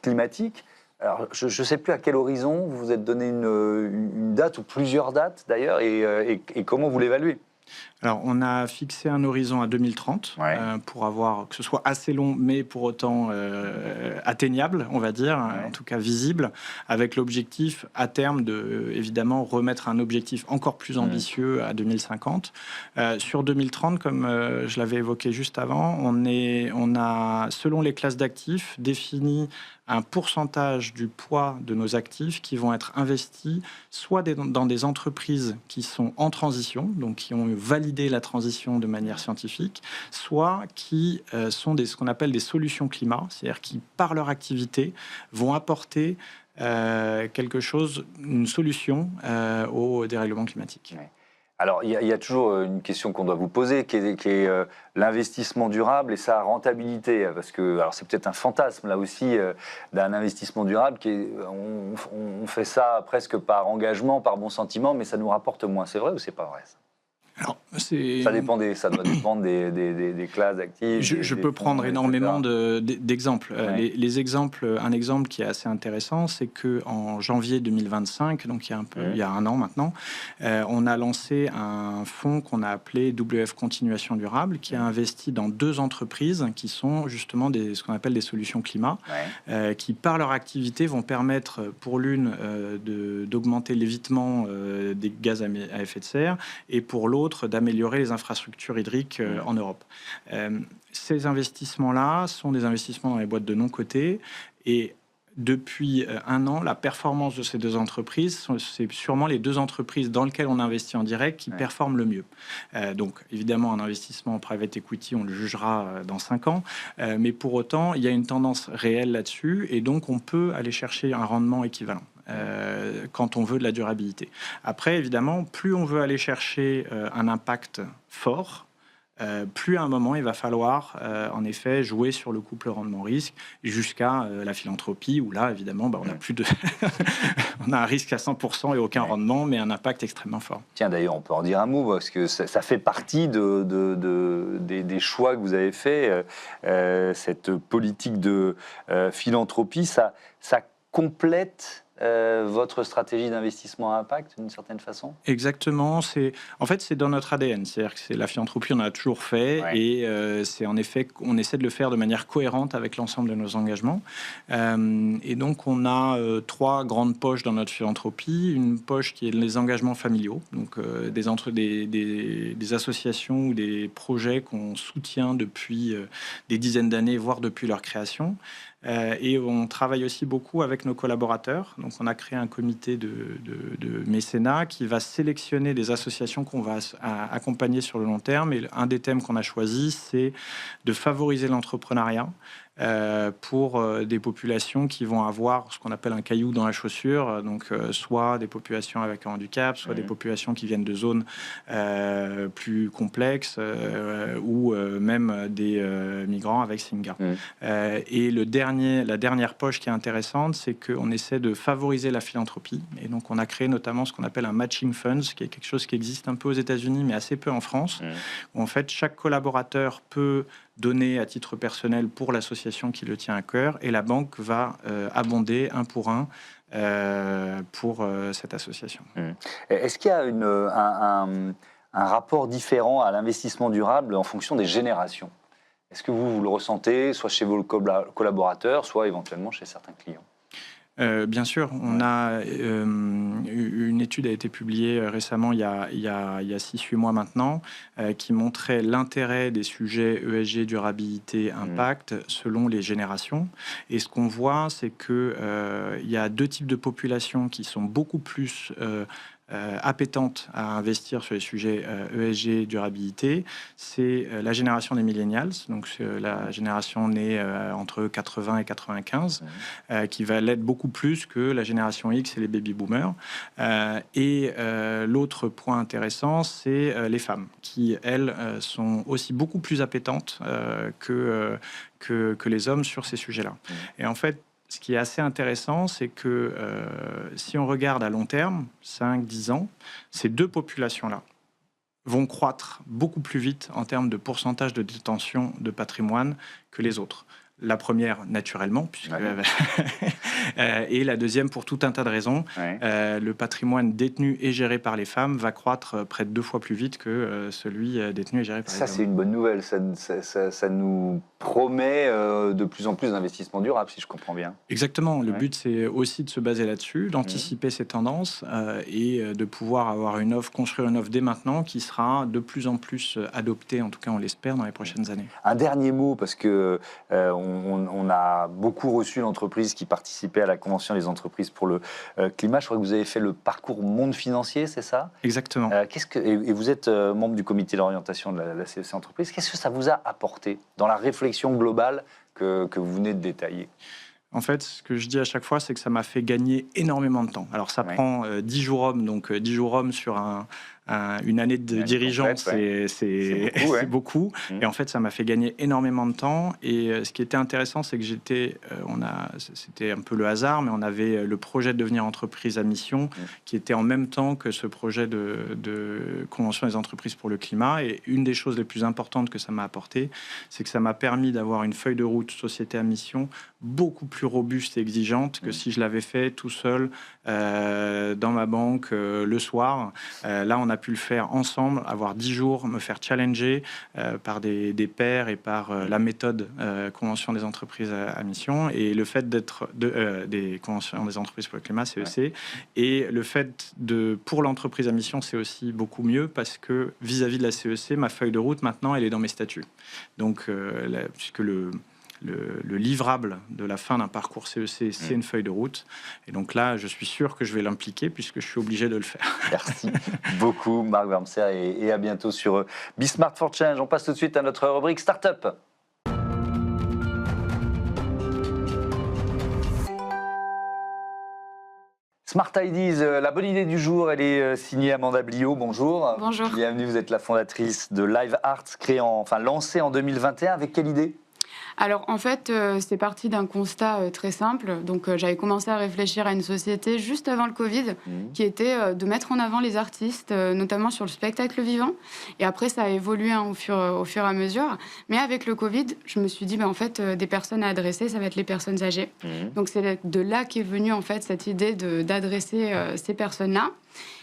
climatiques, alors, je ne sais plus à quel horizon vous vous êtes donné une date ou plusieurs dates d'ailleurs, et comment vous l'évaluez? Alors, on a fixé un horizon à 2030 pour avoir que ce soit assez long, mais pour autant atteignable, on va dire, en tout cas visible, avec l'objectif à terme de, évidemment, remettre un objectif encore plus ambitieux à 2050. Sur 2030, comme je l'avais évoqué juste avant, on a, selon les classes d'actifs, défini un pourcentage du poids de nos actifs qui vont être investis soit dans des entreprises qui sont en transition, donc qui ont validé la transition de manière scientifique, soit qui sont ce qu'on appelle des solutions climat, c'est-à-dire qui, par leur activité, vont apporter une solution au dérèglement climatique. Ouais. Alors, il y a toujours une question qu'on doit vous poser, qui est l'investissement durable et sa rentabilité. Parce que, alors c'est peut-être un fantasme, là aussi, d'un investissement durable, on fait ça presque par engagement, par bon sentiment, mais ça nous rapporte moins. C'est vrai ou c'est pas vrai, ça? Alors, ça doit dépendre des classes actives. Je peux prendre énormément d'exemples. Les exemples, un exemple qui est assez intéressant, c'est que en janvier 2025, donc il y a un an maintenant, on a lancé un fonds qu'on a appelé WF Continuation Durable, qui a investi dans 2 entreprises qui sont justement ce qu'on appelle des solutions climat, qui par leur activité vont permettre pour l'une d'augmenter l'évitement des gaz à effet de serre, et pour l'autre d'améliorer les infrastructures hydriques en Europe. Ces investissements-là sont des investissements dans les boîtes de non-cotées, et depuis un an, la performance de ces 2 entreprises, c'est sûrement les 2 entreprises dans lesquelles on investit en direct qui performent le mieux. Donc, évidemment, un investissement en private equity, on le jugera dans 5 ans, mais pour autant, il y a une tendance réelle là-dessus, et donc on peut aller chercher un rendement équivalent. Quand on veut de la durabilité. Après, évidemment, plus on veut aller chercher un impact fort, plus à un moment, il va falloir, en effet, jouer sur le couple rendement-risque jusqu'à la philanthropie, où là, évidemment, on a plus de... on a un risque à 100% et aucun rendement, mais un impact extrêmement fort. Tiens, d'ailleurs, on peut en dire un mot, parce que ça fait partie des choix que vous avez fait, cette politique de philanthropie, ça complète votre stratégie d'investissement à impact d'une certaine façon? Exactement. En fait, c'est dans notre ADN. C'est-à-dire que c'est la philanthropie, on en a toujours fait, et c'est en effet qu'on essaie de le faire de manière cohérente avec l'ensemble de nos engagements. Et donc, on a 3 grandes poches dans notre philanthropie. Une poche qui est les engagements familiaux, donc des associations ou des projets qu'on soutient depuis des dizaines d'années, voire depuis leur création. Et on travaille aussi beaucoup avec nos collaborateurs. Donc, on a créé un comité de mécénat qui va sélectionner des associations qu'on va accompagner sur le long terme. Et un des thèmes qu'on a choisi, c'est de favoriser l'entrepreneuriat pour des populations qui vont avoir ce qu'on appelle un caillou dans la chaussure, donc soit des populations avec un handicap, soit des populations qui viennent de zones plus complexes ou même des migrants avec SINGA. Et la dernière poche qui est intéressante, c'est qu'on essaie de favoriser la philanthropie. Et donc, on a créé notamment ce qu'on appelle un matching funds, qui est quelque chose qui existe un peu aux États-Unis, mais assez peu en France, où en fait, chaque collaborateur peut donner à titre personnel pour l'association qui le tient à cœur, et la banque va abonder un pour un pour cette association. Est-ce qu'il y a un rapport différent à l'investissement durable en fonction des générations? Est-ce que vous le ressentez, soit chez vos collaborateurs, soit éventuellement chez certains clients? Bien sûr, on a une étude a été publiée récemment, il y a 6-8 mois maintenant, qui montrait l'intérêt des sujets ESG, durabilité, impact, selon les générations. Et ce qu'on voit, c'est que il y a 2 types de populations qui sont beaucoup plus appétente à investir sur les sujets ESG, durabilité, c'est la génération des millennials, donc la génération née entre 80 et 95, qui va l'être beaucoup plus que la génération X et les baby boomers. Et l'autre point intéressant, c'est les femmes, qui, elles, sont aussi beaucoup plus appétentes que les hommes sur ces sujets-là. Et en fait, ce qui est assez intéressant, c'est que si on regarde à long terme, 5-10 ans, ces 2 populations-là vont croître beaucoup plus vite en termes de pourcentage de détention de patrimoine que les autres. La première, naturellement, et la deuxième, pour tout un tas de raisons. Le patrimoine détenu et géré par les femmes va croître près de 2 fois plus vite que celui détenu et géré par les hommes. Ça, c'est une bonne nouvelle. Ça nous promet de plus en plus d'investissements durables, si je comprends bien. Exactement. Le but, c'est aussi de se baser là-dessus, d'anticiper ces tendances et de pouvoir avoir construire une offre dès maintenant qui sera de plus en plus adoptée, en tout cas on l'espère, dans les prochaines années. Un dernier mot, parce que on a beaucoup reçu l'entreprise qui participait à la Convention des entreprises pour le climat. Je crois que vous avez fait le parcours monde financier, c'est ça? Exactement. Et vous êtes membre du comité d'orientation de la CEC Entreprise. Qu'est-ce que ça vous a apporté dans la réflexion globale que vous venez de détailler? En fait, ce que je dis à chaque fois, c'est que ça m'a fait gagner énormément de temps. Alors, ça prend 10 jours hommes, donc 10 jours hommes sur une année de dirigeant, c'est beaucoup. Et en fait, ça m'a fait gagner énormément de temps. Et ce qui était intéressant, c'est que c'était un peu le hasard, mais on avait le projet de devenir entreprise à mission qui était en même temps que ce projet de Convention des entreprises pour le climat. Et une des choses les plus importantes que ça m'a apporté, c'est que ça m'a permis d'avoir une feuille de route société à mission beaucoup plus robuste et exigeante que si je l'avais fait tout seul dans ma banque le soir. Là, on a pu le faire ensemble, avoir 10 jours, me faire challenger par des pairs et par la méthode Convention des entreprises à mission, et le fait d'être des Conventions des entreprises pour le climat, CEC, et le fait pour l'entreprise à mission, c'est aussi beaucoup mieux parce que vis-à-vis de la CEC, ma feuille de route maintenant, elle est dans mes statuts. Donc, puisque le livrable de la fin d'un parcours CEC, c'est une feuille de route. Et donc là, je suis sûr que je vais l'impliquer puisque je suis obligé de le faire. Merci beaucoup, Marc Wormser, et à bientôt sur Be Smart for Change. On passe tout de suite à notre rubrique Startup. Smart Ideas, la bonne idée du jour, elle est signée Amanda Bliot. Bonjour. Bonjour. Bienvenue, vous êtes la fondatrice de Live Arts, lancée en 2021. Avec quelle idée ? Alors en fait, c'est parti d'un constat très simple. Donc j'avais commencé à réfléchir à une société juste avant le Covid, qui était de mettre en avant les artistes, notamment sur le spectacle vivant. Et après, ça a évolué au fur et à mesure. Mais avec le Covid, je me suis dit, en fait, des personnes à adresser, ça va être les personnes âgées. Donc c'est de là qu'est venue en fait cette idée d'adresser ces personnes-là.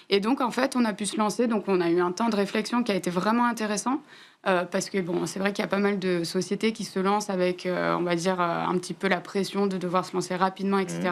Et donc, en fait, on a pu se lancer. Donc, on a eu un temps de réflexion qui a été vraiment intéressant. Parce que, c'est vrai qu'il y a pas mal de sociétés qui se lancent avec, on va dire, un petit peu la pression de devoir se lancer rapidement, etc.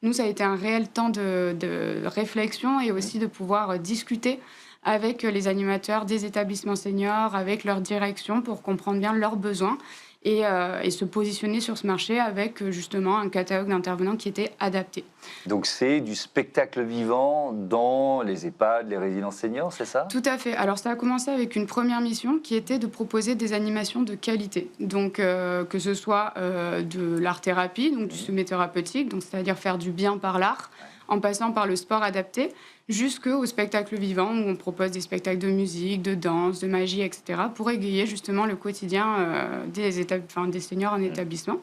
Nous, ça a été un réel temps de réflexion et aussi de pouvoir discuter avec les animateurs des établissements seniors, avec leur direction pour comprendre bien leurs besoins. et se positionner sur ce marché avec justement un catalogue d'intervenants qui était adapté. Donc c'est du spectacle vivant dans les EHPAD, les résidences seniors, c'est ça? Tout à fait. Alors ça a commencé avec une première mission qui était de proposer des animations de qualité. Donc que ce soit de l'art-thérapie, donc du semi-thérapeutique, donc c'est-à-dire faire du bien par l'art, en passant par le sport adapté, jusqu'au spectacle vivant où on propose des spectacles de musique, de danse, de magie, etc. pour égayer justement le quotidien des seniors en établissement.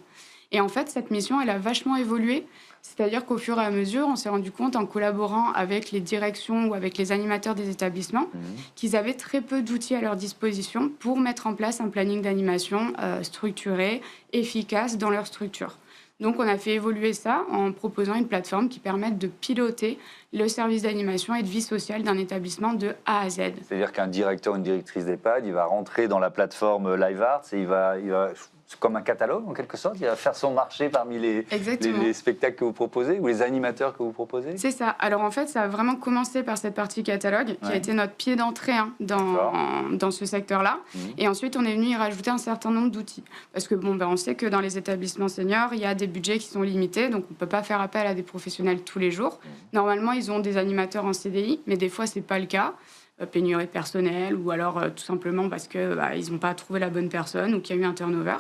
Et en fait, cette mission, elle a vachement évolué. C'est-à-dire qu'au fur et à mesure, on s'est rendu compte en collaborant avec les directions ou avec les animateurs des établissements qu'ils avaient très peu d'outils à leur disposition pour mettre en place un planning d'animation structuré, efficace dans leur structure. Donc, on a fait évoluer ça en proposant une plateforme qui permette de piloter le service d'animation et de vie sociale d'un établissement de A à Z. C'est-à-dire qu'un directeur ou une directrice d'EHPAD, il va rentrer dans la plateforme LiveArts et il va c'est comme un catalogue en quelque sorte, il va faire son marché parmi les spectacles que vous proposez ou les animateurs que vous proposez? C'est ça. Alors en fait, ça a vraiment commencé par cette partie catalogue qui a été notre pied d'entrée dans ce secteur-là. Et ensuite, on est venu y rajouter un certain nombre d'outils. Parce que on sait que dans les établissements seniors, il y a des budgets qui sont limités, donc on ne peut pas faire appel à des professionnels tous les jours. Normalement, ils ont des animateurs en CDI, mais des fois, ce n'est pas le cas. Pénurie de personnel ou alors tout simplement parce qu'ils n'ont pas trouvé la bonne personne ou qu'il y a eu un turnover.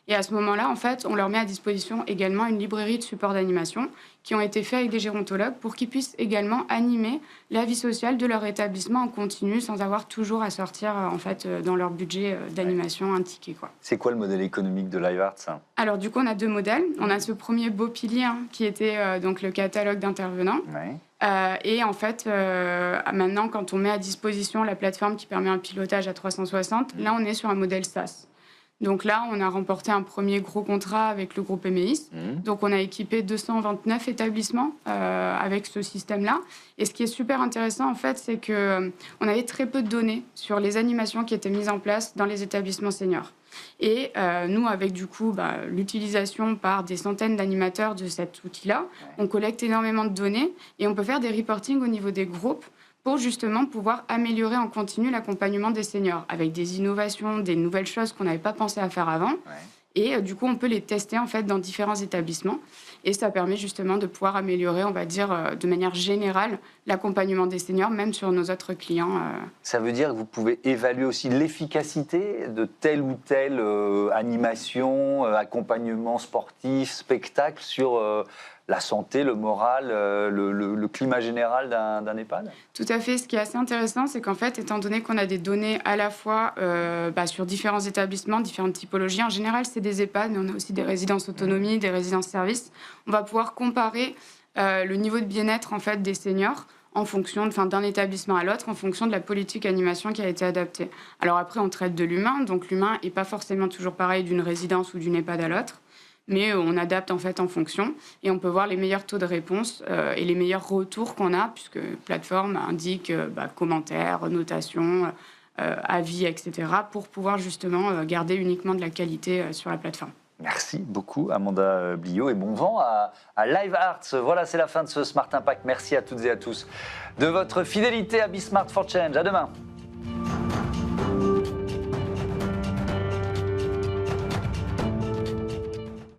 Et à ce moment-là, en fait, on leur met à disposition également une librairie de supports d'animation qui ont été faits avec des gérontologues pour qu'ils puissent également animer la vie sociale de leur établissement en continu sans avoir toujours à sortir en fait, dans leur budget d'animation un ticket, quoi. C'est quoi le modèle économique de LiveArts? Alors du coup, on a deux modèles. On a ce premier beau pilier qui était donc le catalogue d'intervenants. Et en fait, maintenant, quand on met à disposition la plateforme qui permet un pilotage à 360, là, on est sur un modèle SaaS. Donc là, on a remporté un premier gros contrat avec le groupe Emeis. Donc on a équipé 229 établissements avec ce système-là. Et ce qui est super intéressant, en fait, c'est qu'on avait très peu de données sur les animations qui étaient mises en place dans les établissements seniors. Et nous, avec du coup l'utilisation par des centaines d'animateurs de cet outil-là, on collecte énormément de données et on peut faire des reportings au niveau des groupes pour justement pouvoir améliorer en continu l'accompagnement des seniors avec des innovations, des nouvelles choses qu'on n'avait pas pensé à faire avant. Et du coup, on peut les tester en fait dans différents établissements. Et ça permet justement de pouvoir améliorer, on va dire, de manière générale, l'accompagnement des seniors, même sur nos autres clients. Ça veut dire que vous pouvez évaluer aussi l'efficacité de telle ou telle animation, accompagnement sportif, spectacle sur la santé, le moral, le climat général d'un EHPAD? Tout à fait. Ce qui est assez intéressant, c'est qu'en fait, étant donné qu'on a des données à la fois sur différents établissements, différentes typologies, en général, c'est des EHPAD, mais on a aussi des résidences autonomie, des résidences services. On va pouvoir comparer le niveau de bien-être en fait, des seniors en fonction d'un établissement à l'autre, en fonction de la politique animation qui a été adaptée. Alors après, on traite de l'humain, donc l'humain n'est pas forcément toujours pareil d'une résidence ou d'une EHPAD à l'autre. Mais on adapte en fait en fonction et on peut voir les meilleurs taux de réponse et les meilleurs retours qu'on a, puisque la plateforme indique commentaires, notations, avis, etc., pour pouvoir justement garder uniquement de la qualité sur la plateforme. Merci beaucoup Amanda Bliot et bon vent à LiveArts. Voilà, c'est la fin de ce Smart Impact. Merci à toutes et à tous de votre fidélité à Be Smart for Change. À demain.